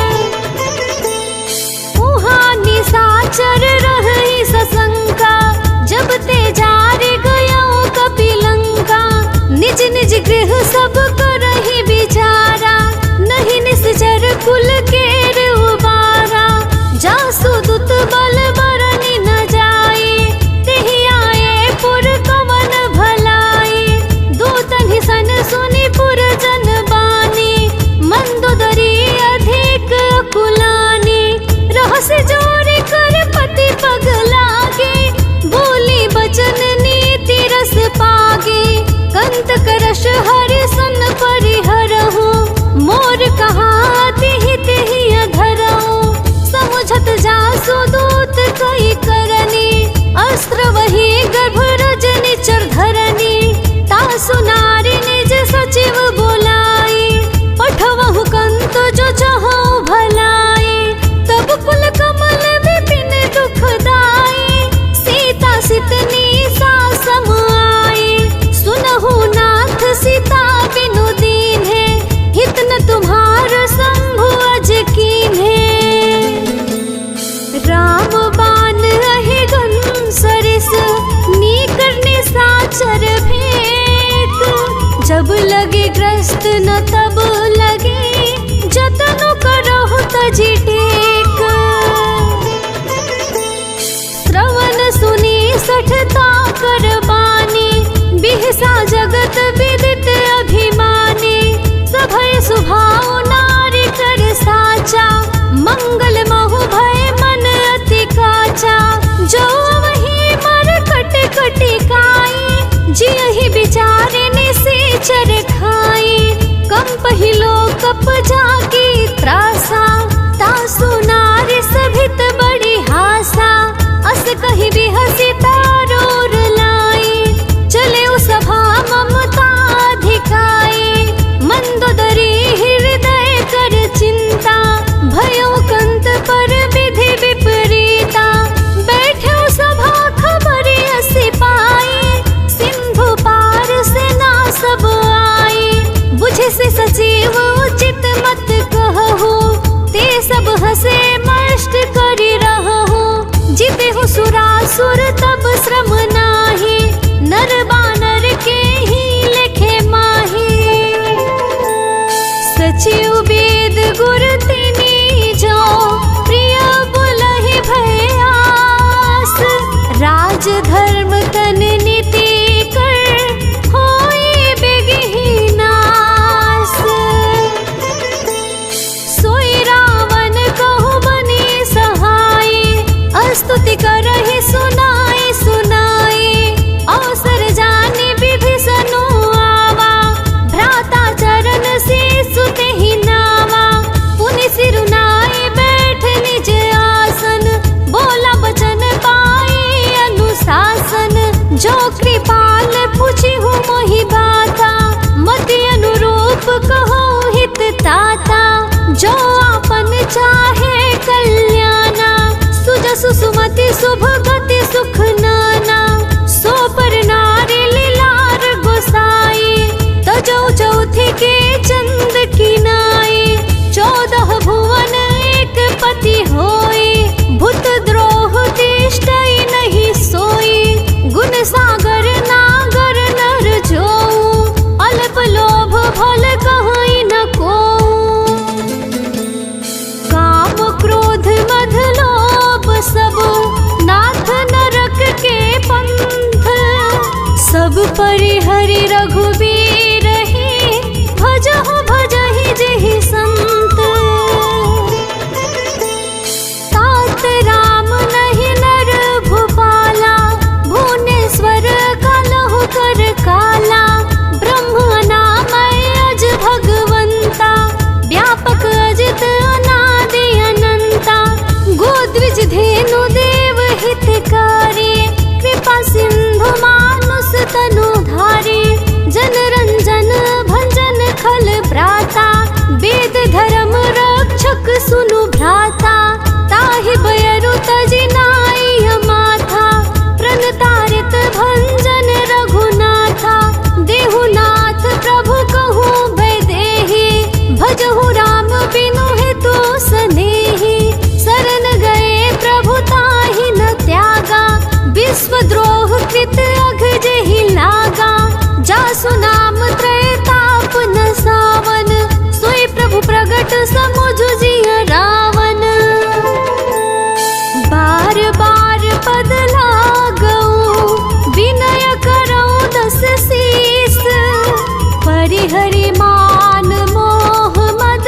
उहाँ निशाचर रहि सशंका जब ते जारि गयो कपि लंका। निज निज गृह सब करहि विचारा नहीं निश्चर कुल केर उबारा। जासु दुत बल बरनि न जाई तेहि आए पुर कवन भलाई। दूतहि सन सुनि पुर जन बानी मंदोदरी अधिक कुलानी। रहस जोरि कर पति पग लागे बोली बचन नीति रस पागे। कंत करश हरि सन तजी टेक। श्रवण सुनी सठता करबानी, बिहसा जगत विदित अभिमानी। सभय सुभाव नारी कर साचा, मंगल महु भय मन अति काचा। जो वही मर कट कटी काई, जियहि बिचारे निसेचर खाई। कम पहिलो कप जाकी त्रासा, तासु नारी सभित बड़ी हासा। अस कहि बिहसी तारोर लाई, चले उ सभा ममता अधिकाई। मंदोदरी हृदय कर चिंता, भयो कंत पर विधि विपरीता। बैठे सभा खबरी असी पाई, सिंधु पार से ना सब आई। बुझे से सचिव उचित मत कहु, ते सब हसे मष्ट करि रहु। जीते हो सुरासुर तब श्रम नाही, नर बानर के ही लेखे माही। सचिव वेद गुर तिनी जो, प्रिय बुलहि भयास। राज धर्म तन नीति कर, होई बेगहि नास। सोई रावण कहु बनी सहाय, स्तुति करहि सुनाई सुनाई। अवसर जानि विभीषण आवा, भ्राता चरण शीशु तेहि नावा। पुनि सिरुनाई बैठ निज आसन, बोला बचन पाई अनुशासन। जो कृपाल पूछिहु मोहि बाता, मति अनुरूप कहो हित ताता। जो आपन चाहे कल्याणा, सुजसु सुमति शुभ गति सुख नाना। सो पर नारी लीलार गोसाई, तजो चौथी के चंद की नाई। 14 भुवन एक पति होई, भूत द्रोह तिष्ठई नहीं सोई। गुण सागर नागर नर जोऊ, अल्प लोभ भल कहई न कोऊ। काम क्रोध मद लोभ सब, नाथ नरक के पंथ। सब परिहरि रघुबीर ही, भजहु भजहि जेहि संत। तात राम नहीं नर भूपाला, भुवनेश्वर कालहु कर काला। ब्रह्म अनामय अज भगवंता, व्यापक अजित अनादि अनंता। गोद्विज धेनु देव हितकारी, कृपा सिंधु मानुष तनु धारी। जन रंजन भंजन खल भ्राता, वेद धर्म रक्षक सुनु भ्राता। ताहि बयरु तजि नाई माथा, प्रण तारित भंजन रघुनाथा। देहुनाथ प्रभु कहु वैदेही, भजहु राम बिनु हेतु सनेही। शरण गए प्रभु ताहि न त्यागा, विश्व द्रोह कृत अघ जेहि लागा। जासु नाम त्रैताप न सावन, सोई प्रभु प्रगट समुझ जिय रावण। बार बार पद लागऊ, विनय करऊ 10 शीस। परिहरि मान मोह मद,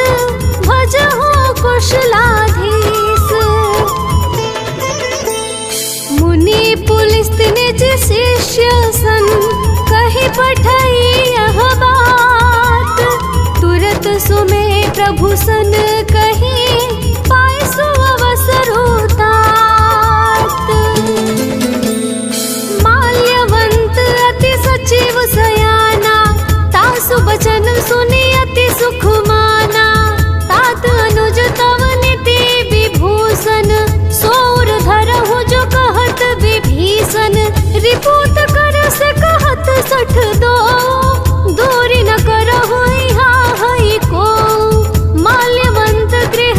भजहु कुशलाधीश। मुनि पुलिस निज शिष्य सन, कहि पठई यह बात। तुरत सुमे प्रभु सन कही, पाय सु अवसर तात। माल्यवंत अति सचिव सयाना, तासु बचन सुनि अति सुख माना। तात अनुज तव नीति विभूषण, सौर धरहु जो कहत विभीषण। रिपुत कर से कहत 62, दूरी न करहु यहाँ हई को। माल्यवंत गृह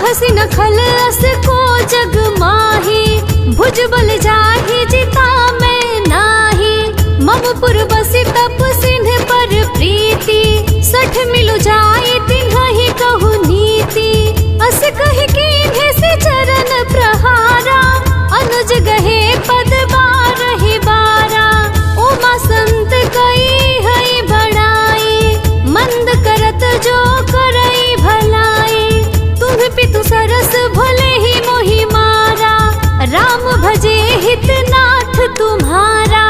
कहसी नखल अस को जग माही, भुजबल जाहि जिता मैं नाही। ममपुर बसी तप सिंह पर प्रीति, 60 मिलु जाई तिन्हि कहु नीति। अस कहि कीन्हे से चरण प्रहारा, अनुज गहे पद बारहि बारा। उमा संत कई हई बड़ाई, मंद करत जो करई भलाई। तुम पितु सरस भले ही मोहि मारा, राम भजे हित नाथ तुम्हारा।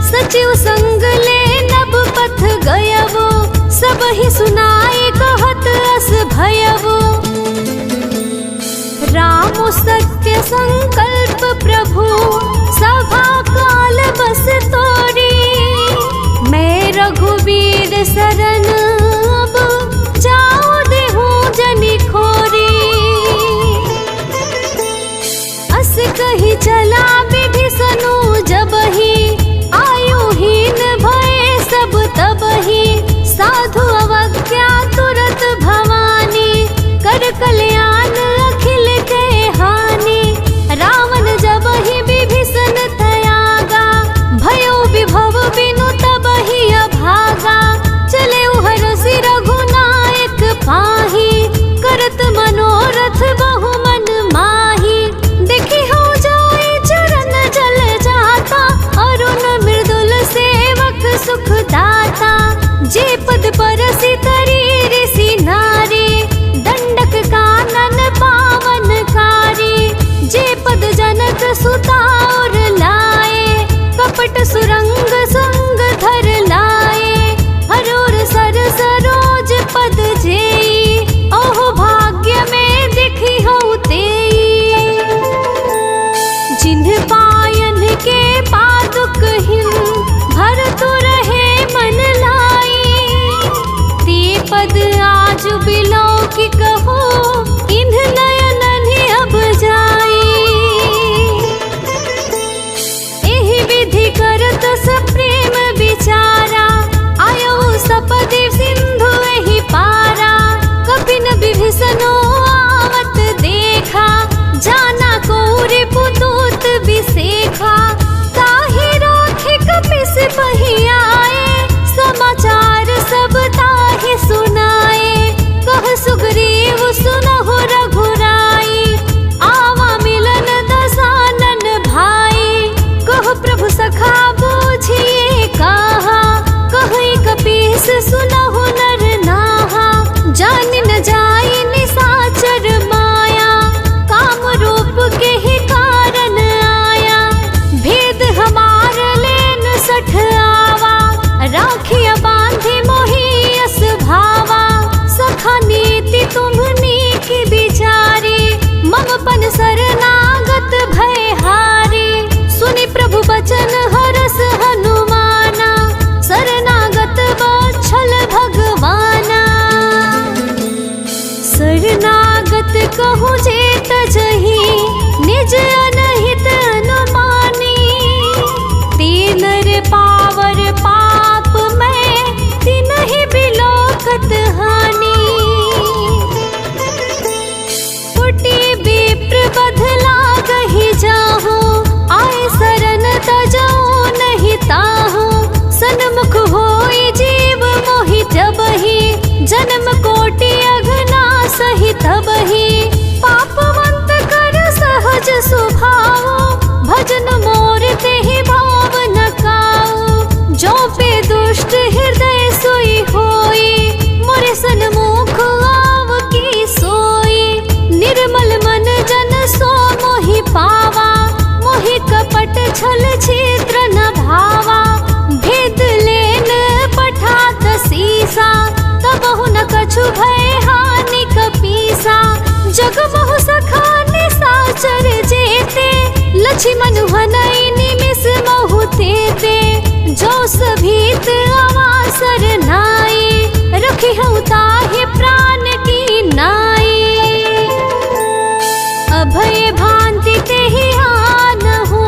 सचिव संग ले नब पथ गयवो, सब ही सुनाई कहत अस भयवो। राम सत्य संकल्प प्रभु, सभा काल बस तोरी। मैं रघुवीर शरण अब, जाओ देहु जनि खोरी। अस कही चला विभीषणु जबहि, आयुहीन भये सब तबहि। साधु अवज्ञा तुरत भवानी, कर कल्याण अखिल के हानि। रावण जबहि विभीषण त्यागा, भयो विभव बिनु तबहि अभागा। चले हरषि रघुनायक पाहि, करत मनोरथ बहु मन माहि। देखि हो जाए चरण जल जाता, अरुण मृदुल सेवक सुख दाता। जे पद परसि तरी ऋषि नारी, दंडक कानन पावन कारी। जे पद जनक सुता और लाए, कपट सुरंग संग धर लाए। हरोर सर सरोज पद जेई, ओह भाग्य में दिखी हो तेई। जिन्ह पायन के पादुक हिम, भरतु रहे मन लाई। ते पद आज बिलो की कहो, इन्ह नयन अब जाई। एहि विधि करत सप्रेम विचारा, आयो सपदि सिंधु एहि पारा। कपिन विभीषणो आवत देखा, जाना कौरि पुतूत विसेखा। ताहि राखि कपिस बहि आए, समाचार सब ताहि सुनाए। कह सुग्रीव सुनहु रघुराई, आवा मिलन दसानन भाई। कह प्रभु सखा बूझिए कहा, कहि कपीस सुनहु नर नाहा। जान न जाई निसाचर माया, काम रूप के ही कारण आया। भेद हमार लेन 60 आवा, राखिया बांधे मोहि अस भावा। सखा नीति तुम्हनी की बिचारी, मम पन शरणागत भय हारी। सुनि प्रभु बचन हरस हनुमाना, शरणागत बछल भगवाना। शरणागत कहु जेत जहि, निज अनहित अनुमानी। तीनर पावर पाप में, तिनहि बिलोकत हानि। कुटि विप्र बधला गहि जाहु, आए शरण तजऊ नहीं ताहु। सन्मुख होई जीव मोहि जबहि, जन्म कोटि अघना सहि तबहि। पापवंत कर सहज सुभाओ, भजन मोर तेहि भाव न काऊ। जो पे दुष्ट हृदय सोई होई, मोरे सन्मुख आव की सोई। निर्मल मन जन सो मोहि पावा, मोहि कपट छल छिद्र न भावा। भेद लेन पठात सीसा, तबहु न कछु भय हानि कपीसा। जग बहु सखा निसाचर जेते, लक्ष्मण हनई निमिष महु तेते। जो सभीत अवासर नाई, रखी हूँ ताहि प्राण की नाई। अभय भांति तेहि आनहु,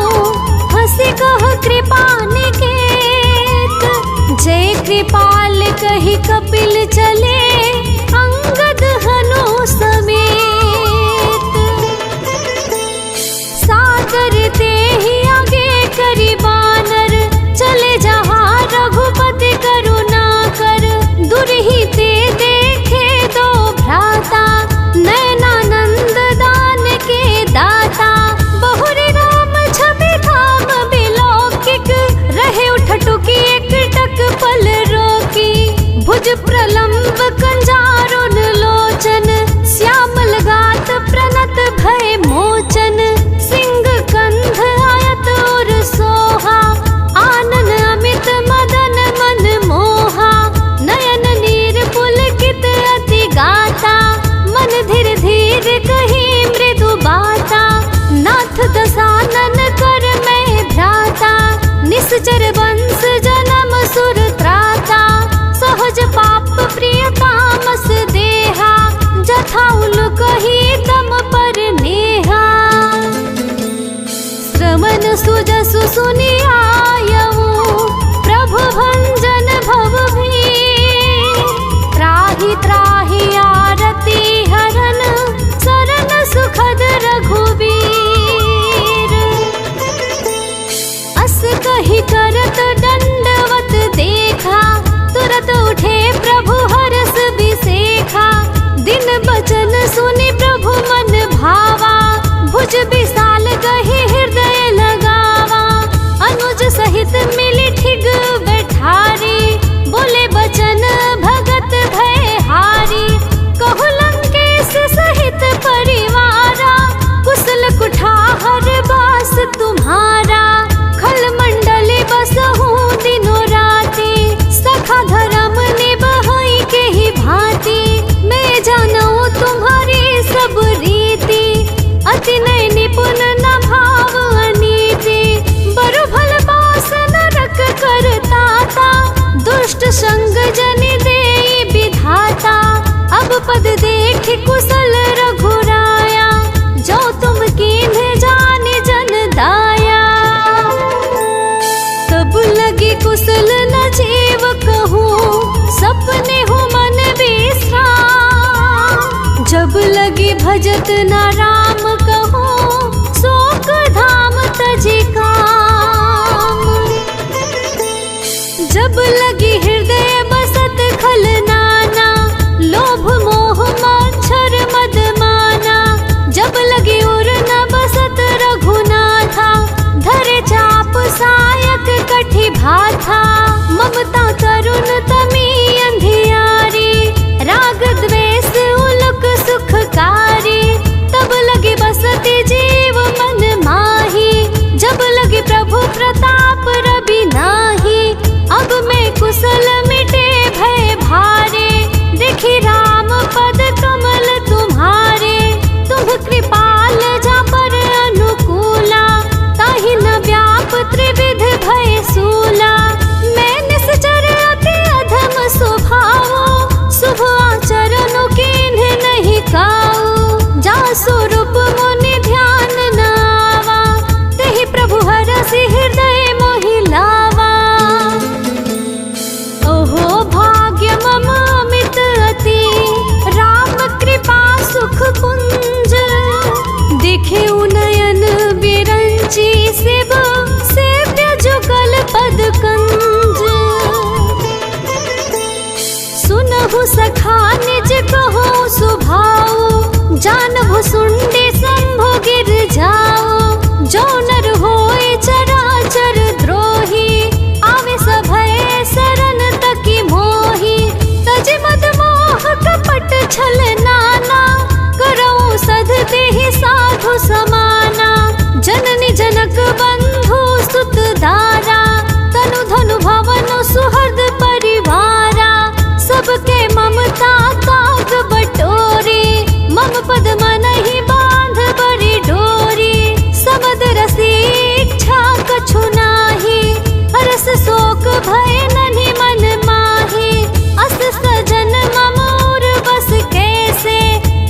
हंसी कह कृपा निकेत। जय कृपाल कहि कपिल चले, अंगद हनु समेत। पद देख कुशल रघुराया, जो तुम कीन्ह जाने जन दाया। तब लगी कुशल न जीव कहूँ, सपने हो मन विश्राम। जब लगी भजत न राम कहूँ, शोक धाम तजी काम। जब लगी हृदय बसत खल नाना, लोभ मोह मच्छर मद माना। जब लगी उर न बसत रघुनाथा, धरे चाप सायक कठि भाथा। ममता तरुण तमी अंधियारी, राग द्वेष उलक सुखकारी। तब लगी बसती जीव मन माही, जब लगी प्रभु प्रताप रवि नाही। अब मैं कुशल मिटे भय भारे, देखी राम पद कमल तुम्हारे। तुम कृपाल जा पर अनुकूला, ताहि न व्याप त्रिविध भय सूला। मैं निश्चर अति अधम स्वभाव, शुभ आचरण कीन्ह नहीं काऊ। जा स्वरूप मुनि ध्यान न आवा, तेहि प्रभु हरसि हृदय मोहि लावा। ओहो भाग्य मम अमित अति, राम कृपा सुख कुंज। देखे उनयन विरंची, शिव सेव्य जुगल पद कंज। सुनहु सखा निज कहो सुभाऊ, जानहु सुंडी शंभु गिर जाओ। जो नर होए चराचर द्रोही, आवे सभय शरण तकी मोही। तज मद मोह कपट छल नाना, करऊ सधते ही साधु समाना। जननी जनक बंधु सुत दारा, तनु धनु भवन सुहृद परिवारा। सबके ममता काग बटोरी, मम पद मन ही बांध बड़ी डोरी। समद रसी इच्छा कछु नाही, हरस शोक भय ननि मन माही। अस सजन ममोर बस कैसे,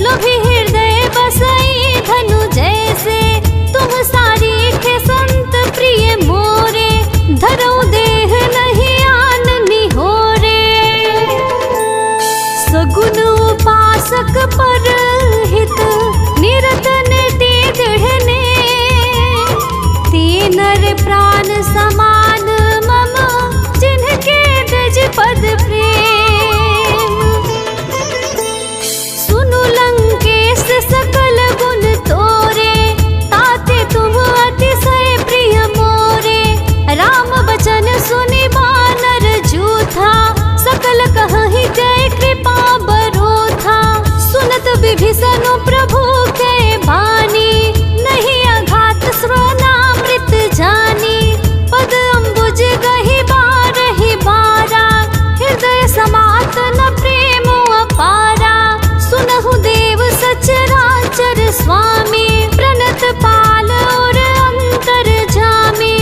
लोभी हृदय बसई धनु जैसे। तुम सारी खे संत प्रिय मोरे, धरऊ देह नहीं आननी होरे। सगुन उपासक पर हित, निरत निति दृढ़ने। ते नर प्राण समान मम, जिनके दज पद प्रेम। सुनु लंकेश सकल गुण तोरे, ताते तुम अतिशय प्रिय मोरे। राम बचन सुनि बानर जूथा, सकल कहहि जय कृपा बरोथा। सुनत विभीषण प्रभु के बानी, नहीं अघात श्रवणामृत जानी। पद अम्बुज गहि बारहि बारा, हृदय समातन प्रेम अपारा। सुनहु देव सचराचर स्वामी, प्रणत पाल और अंतर जामी।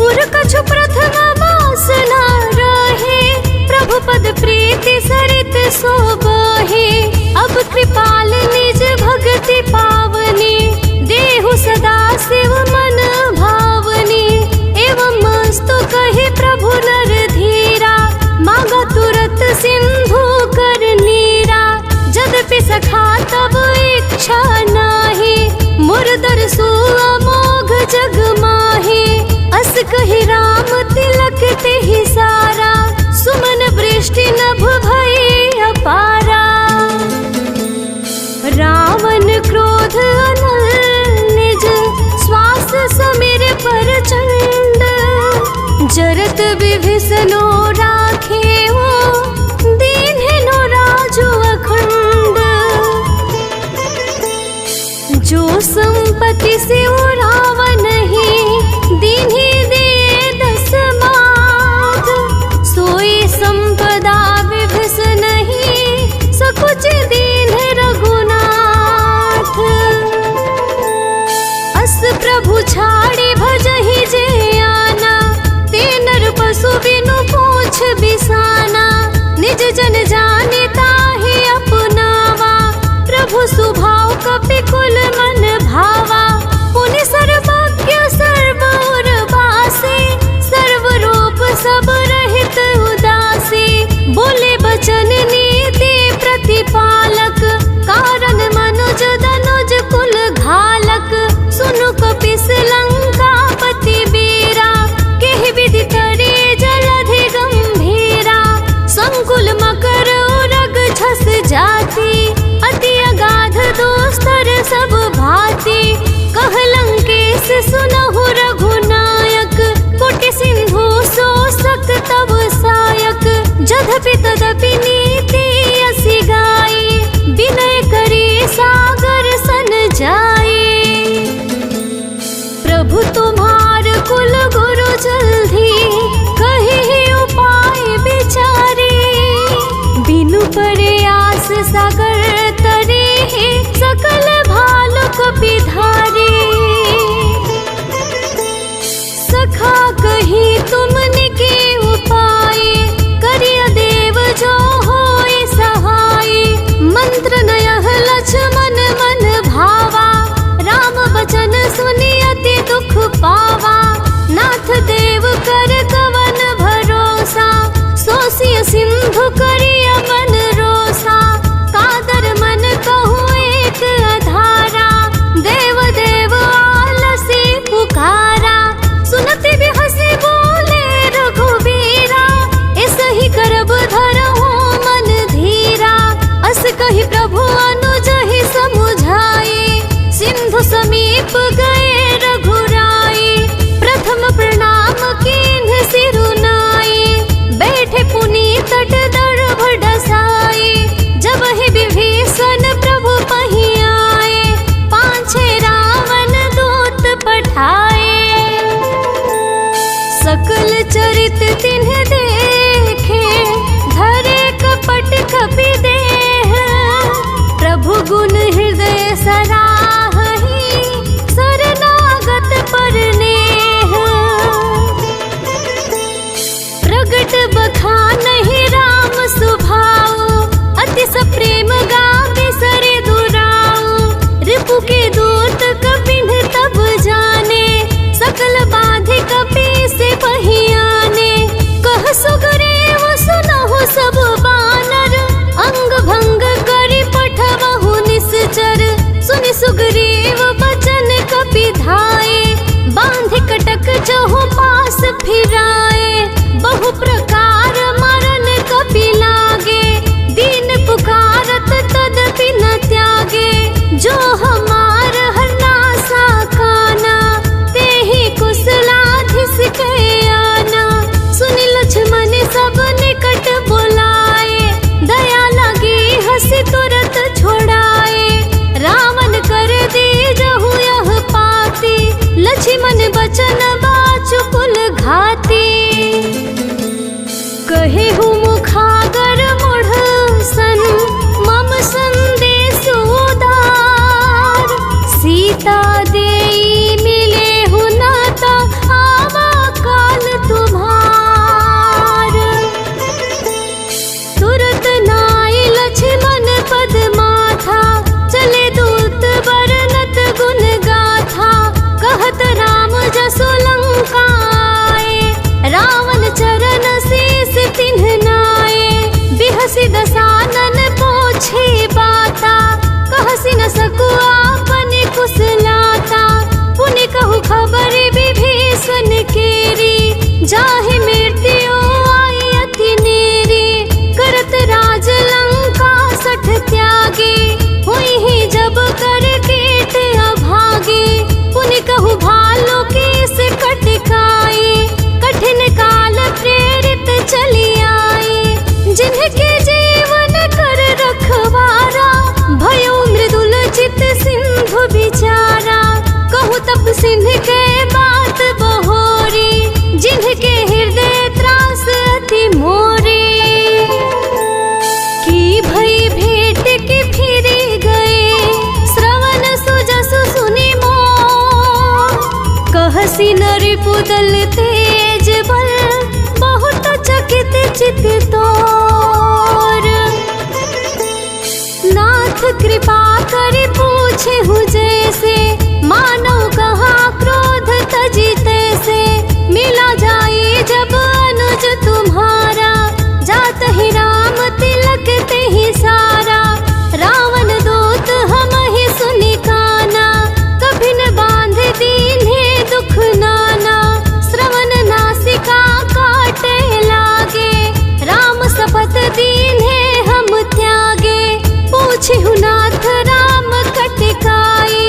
उर कछु प्रथम वासना रहे, प्रभु पद प्रीति सरित सोबहे। अब कृपाल निज भगति पावनी, देहु सदा शिव मन भावनी। एवं मस्तु कहि प्रभु नर धीरा, मांगा तुरत सिंधु कर नीरा। यद्यपि सखा तब इच्छा नाही, मुरदर सु अमोघ जग माही। अस कहि राम तिलक तेहि सारा, सुमन वृष्टि नभ भई अपारा। रावण क्रोध अनल निज, श्वास समीर प्रचंड। जरत विभीषणो राखे हो, दीन्हनु राजु अखंड। जो संपत्ति सिउ रावण ही, दीन्हि दिए दस माथ। सोई संपदा विभीषण ही, सकुच दीन्ह रघुनाथ। अस प्रभु छाड़ी भजहि जे आना, ते नर पशु बिनु पूछ बिसाना। निज जन जाने ताहि अपनावा, सागर तरे सकल भालु कपिधारी। सखा कही तुमने के उपाय, करिय देव जो होए सहाय। मंत्र नयह लक्ष्मण मन भावा, राम बचन सुनि अति दुख पावा। नाथ देव कर कवन भरोसा, सोसिय सिंधु करिय मन रोसा। कादर मन कहूँ एक अधारा, देव देव आलसी पुकारा। सुनते भी हंसी बोले रघुबीरा, ऐसा ही करब धरहु मन धीरा। अस कही प्रभु अनुज ही समुझाए, सिंधु समीप गए रघुराई। प्रथम प्रणाम कीन्ह सिरुनाई, बैठे पुनि तट दर्भ ढसाई। जब ही विभीषण प्रभु पही आए, पाछे रावण दूत पठाए। सकल चरित तिन्ह देखे, धरे कपट कपि देह। प्रभु गुण हृदय सराहहि, शरणागत पर नेह। प्रगट बखानहि राम सुभाऊ, अति सप्रेम गावे सरे दुराऊ। रिपु के दूत कपिन्ह तब जाने, सकल बाधि कपि से पहियाने। कह सुग्रीव सुनहु सब बानर, अंग भंग करि पठवहु निश्चर। सुनि सुग्रीव बचन कपि धाये, बांधि कटक चहु पास फिराए। बहु प्रकार मरन कपि लागे, दीन पुकारत तदपि न त्यागे। जो हमार हरनासा काना, तेहि कुशलाधीश कहे आना। सुनि लक्ष्मण सब निकट बुलाए, दया लगी हंसी तुरत छोड़ाए। रावण कर दीजहु यह पाती, लक्ष्मण बचन बाचुकुल घाती। कहेहु मुखागर मूढ़ सन, मम संदेश उदार। सीता देई मिलेहु नाता, आवा काल तुम्हार। तुरत नाई लक्ष्मण पद माथा, चले दूत बरनत गुण गाथा। कहत राम जसु लंका आए, रावण चरण शीस तिन्ह नाए। बिहसि दसानन पूछे बाता, कहसि न सकु आपन कुशलाता। पुनि कहु खबर विभीषण केरी, जाहि मृत्यु आई अति नेरी। करत राज लंका सठ त्यागे, हुई ही जब कर कीट अभागे। पुनि कहु भालु केस कटकाई, कठिन काल प्रेरित चली आई। जिनके जीवन कर रखवारा, भयो मृदुल चित सिंधु बिचारा। कहु तप सिंह के बात बहोरी, जिनके हृदय त्रास अति मोरी। की भई भेंट के फिरि गए, श्रवण सुजसु सुनि मोर। कहसि नरिपुदल तेज बल, बहुत चकित चित तोर। नाथ कृपा करि पूछेहु जैसे, मानव कहाँ क्रोध तजि तैसे। मिला जाई जब अनुज तुम्हारा, जात ही राम तिलक तेहि सारा। रावण दूत हमहि सुनि काना, कभी न बांध दीन्हे दुख नाना। श्रवण नासिका काटे लागे, राम शपथ दीन्हे हम त्यागे। पूछेहु नाथ राम कटकाई,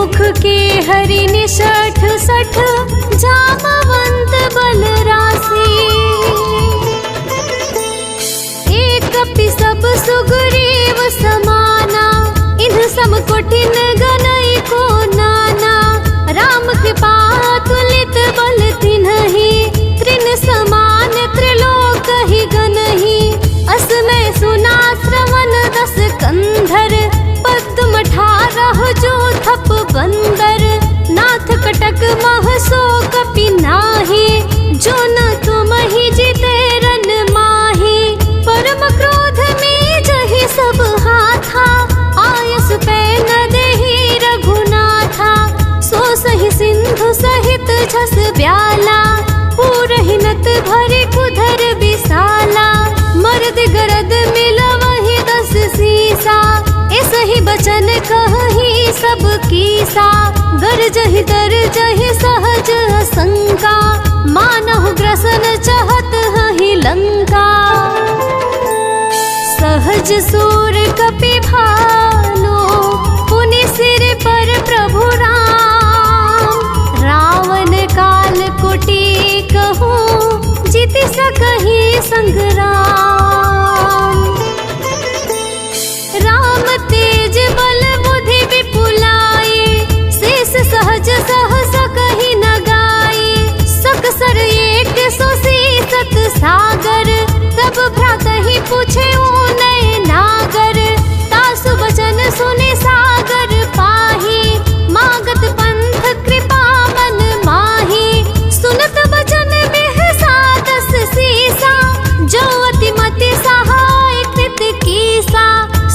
मुख के हरि निषठ सठ जामवंत बल राशि। एक कपि सब सुग्रीव समाना इन सम कठिन गनई को नाना। राम कृपा तुलित बल तिन्हि त्रिन समान त्रिलोक ही गनहि। असमय सुना श्रवण दस कंधर पद्म ठारह जो थप बंदर। नाथ कटक मह सो कपि नाहि जो न तुम ही जीते रन माहि। परम क्रोध में जहि सब हाथा आयस पै न देहि रघुनाथा। सो सहि सिंधु सहित झस ब्याला पूरहि नत भरि कुधर विशाला। मर्द गरद मिलवहि दस सीसा ऐसहि बचन कहहि सब कीसा। गरजहि तरजहि सहज असंका मानहु ग्रसन चहत हहि लंका। सहज सूर कपि भालो पुनि सिर पर प्रभु राम। रावण काल कुटी कहूँ जीति सकहि संग्राम। राम तेज बल बुद्धि विपुलाई शेष सहज सहस कहि न गाई। सकसर एक सो सीसत सागर तब भ्रातहि पूछे नय नागर। तासु बचन सुने सागर पाही मागत पंथ कृपा मन माही। सुनत बचन बिहसा दस सीसा जो अति मति सहाय कृत कीसा।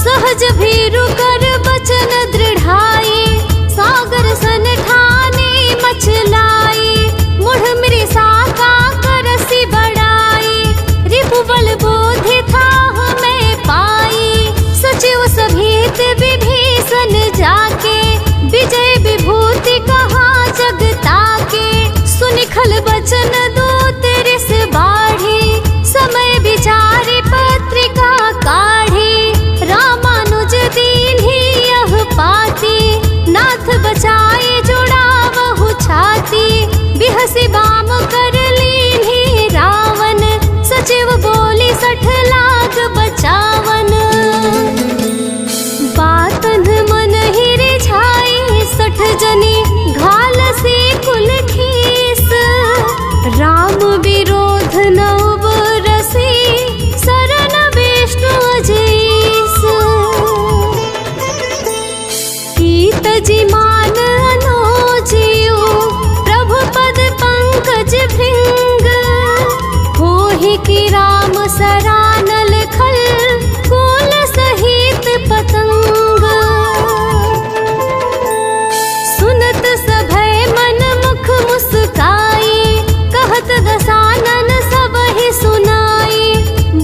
सहज भीरु कर बचन दृढ़ाई सागर सन ठाने मछलाई। मुढ़ मृषा का करसी बढ़ाई रिपु बल बोधि था हमें पाई। सचिव सभीत विभीषण जाके विजय विभूति कहा जगता के। सुनिखल बचन दूत रिस बाढ़ी समय विचारि पत्रिका काढ़ी। रामानुज दीन्हि यह पाती नाथ बचाए जुड़ावहु छाती। बिहसि बाम कर लीन्हि रावण सचिव बोली सठ लाग बचावन। बातन मन ही रिझाई सठ जनी घाल से कुल खीस। राम विरोध न उबरसी शरण विष्णु अजीस। कीत जिमान अनुजियो प्रभु पद पंकज भृंग। होहि की राम सरानल खल कुल सहित पतंग। सुनत सभय मन मुख मुस्काई कहत दसानन सब ही सुनाई।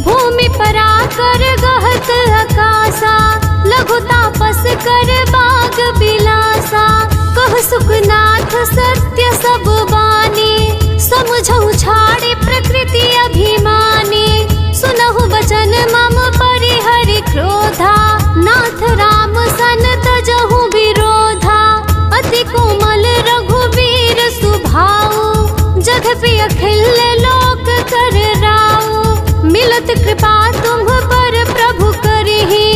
भूमि पराकर गहत आकाशा लघु तापस कर बाग बिलासा। कह सुखनाथ सत्य सब बानी समझौ छाड़े प्रकृति अभिमानी। सुनहु बचन मम परिहरि क्रोधा नाथ राम सन तजहु विरोधा। अति कोमल रघुवीर सुभाऊ जगति अखिल लोक कर राऊ। मिलत कृपा तुम पर प्रभु करिहि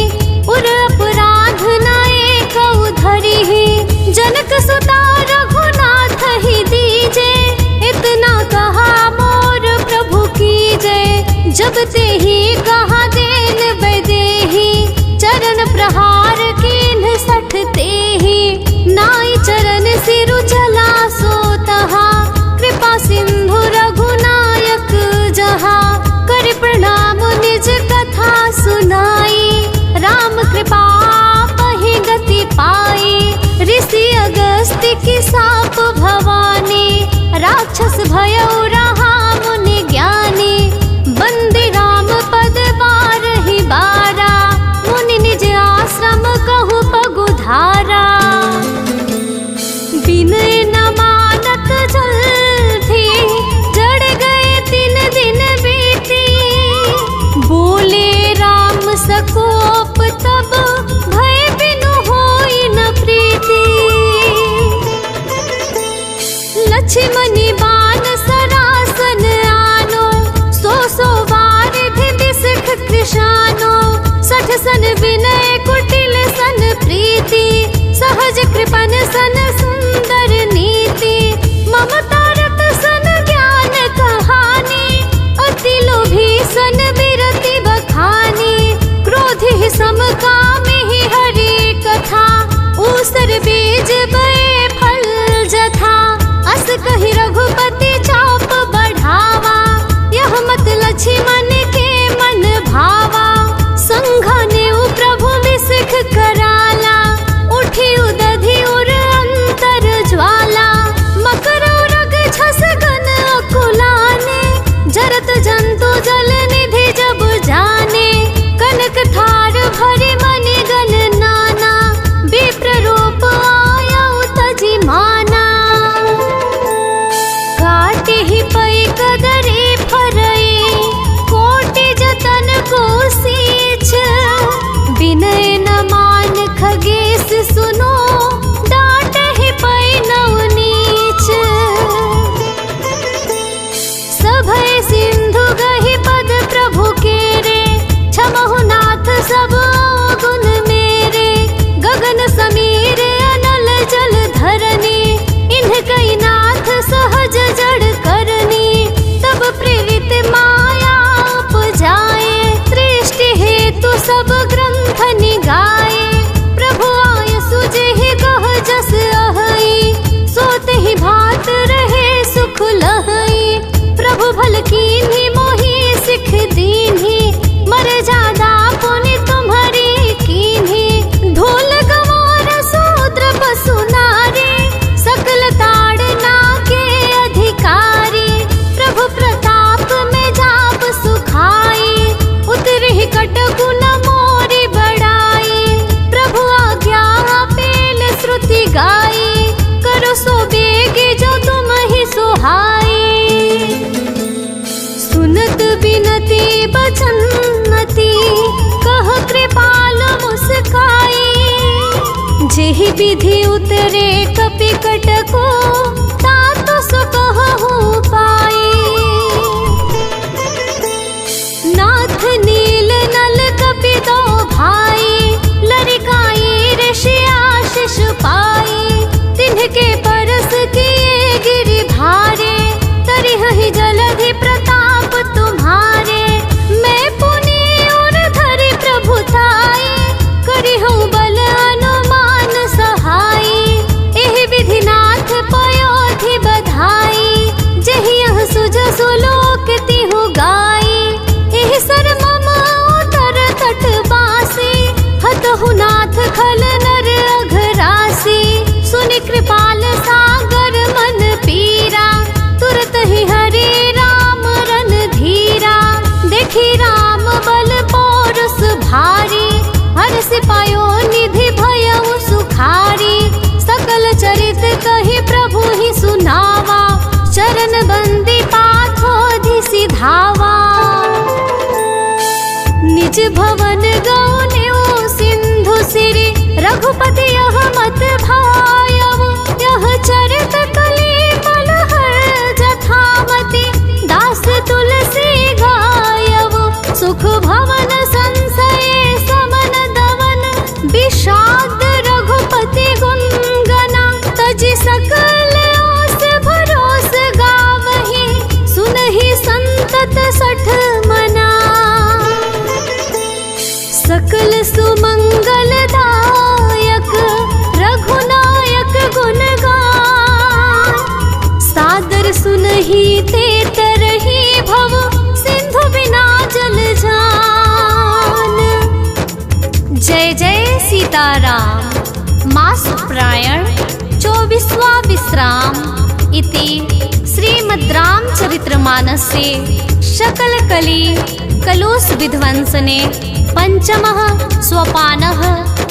उर अपराध नाए कऊ धरिहि। जनक सुता रघुनाथ ही दीजे इतना कहा मोर प्रभु कीजे। जब ते ही कहा देन वैदेही चरण प्रहार कीन्ह सठ तेहि। नाई चरण सिरु चला सो तहा कृपा सिंधु रघुनायक जहा। कर प्रणाम निज कथा सुनाई राम कृपा पहि गति पाई। ऋषि अगस्त्य की साप भवानी राक्षस भयउ रहा मुनि ज्ञानी। बंदी राम पद बारहि बारा मुनि निज आश्रम कहु पगुधारा। विनय न मानत जल्दी जड़ गए 3 दिन बीती। बोले राम सकोप तब भय बिनु होई न प्रीति। विनय कुटिल सन प्रीति, सहज कृपन सन सुंदर नीति, ममता रत सन ज्ञान कहानी, अति लोभी सन बिरति बखानी, क्रोधि सम कामि हरि कथा, ऊसर बीज बए फल जथा, अस कहि रघुपति चाप बढ़ावा, यह मत लक्ष्मण के मन भावा, संघाने प्रभु विसिख कराला, उठी उदधि उर अंतर ज्वाला, मकर रग छस गन अकुलाने, जरत जंतु जल निधि जब जाने, कनक थार भरि मनि गण नाना, विप्र रूप आयउ तजि माना, काटि ही पै कदरे फरई, कोटि जतन को सींच, विनय न मान खगेश सुनो, डांट ही पै नव नीच, सभय सिंधु गहि पद प्रभु केरे, क्षमहु नाथ सब गुण मेरे, गगन समीर अनल जल धरनी, इन्ह नाथ सहज जड़ करनी, तब प्रेरित माया उपजाए, दृष्टि हेतु सब ग्रंथ निगाए, प्रभु आय सुजेहि कह जस अहई, सोते ही भात रहे सुख लहई, प्रभु भल कीन्ही मोहि सिख दीन्ही, मर्यादा पुनि तुम्हारी कीन्ही, ढोल गवार शूद्र पशु नारी, सकल ताड़ना के अधिकारी, प्रभु प्रताप में जाप सुखाई, उतरी कटकु न मोरी बड़ाई, प्रभु आज्ञा पेल श्रुति गाई, करो सो बेगी जो तुम ही सुहाई, सुनत बिनती बचनती, कह कृपाल मुस्काई, जेहि विधि उतरे कपि कटको, तातो सो कहु पाई, नाथ नील नल कपि दो भाई, लरिकाई ऋषि आशीष पाई, तिन्हके परस किए गिरि भारे, तरिहहि जलधि प्रताप तुम्हारे, मैं पुनि उर धरि प्रभुताई, करिहु बल अनुमान सहाई, एहि विधि नाथ पयोधि बधाई, जेहि यह सुजसु लोक तिहु गाई, एहि सर मम उतर तट बासी, हतहु नाथ खल नर अघरासी, सुनि कृपाल सागर मन पीरा, तुरत ही हरि राम रन धीरा, देखी राम बल पौरुष भारी, हर्ष पायो निधि भयउ सुखारी, सकल चरित कहि प्रभु ही सुनावा, चरण बंदी पाथोधि सिधावा, निज भवन गौन्यो सिंधु सिरि, रघुपति यह मत भायउ, यह चरित कलि मलहर जथामति, दास तुलसी गायउ, सुख भवन संशय समन दवन, विषाद रघुपति गुणगना, तजि सकल आस भरोस गावहि, सुनहि संतत सठ मना, सकल सुमंगल दायक रघुनायक गुण गान, सादर सुनहि ते तरहि भव, सिंधु बिना जल जान। जय जय सीताराम। मास उत्तरायण 24वां विश्राम इति श्रीमद् रामचरितमानसे शकलकली कलुष विध्वंसने पंचमः सोपानः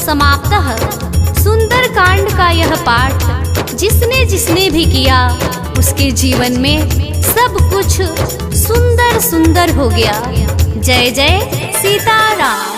समाप्तः। सुंदर कांड का यह पाठ जिसने जिसने भी किया उसके जीवन में सब कुछ सुंदर सुंदर हो गया। जय जय सीताराम।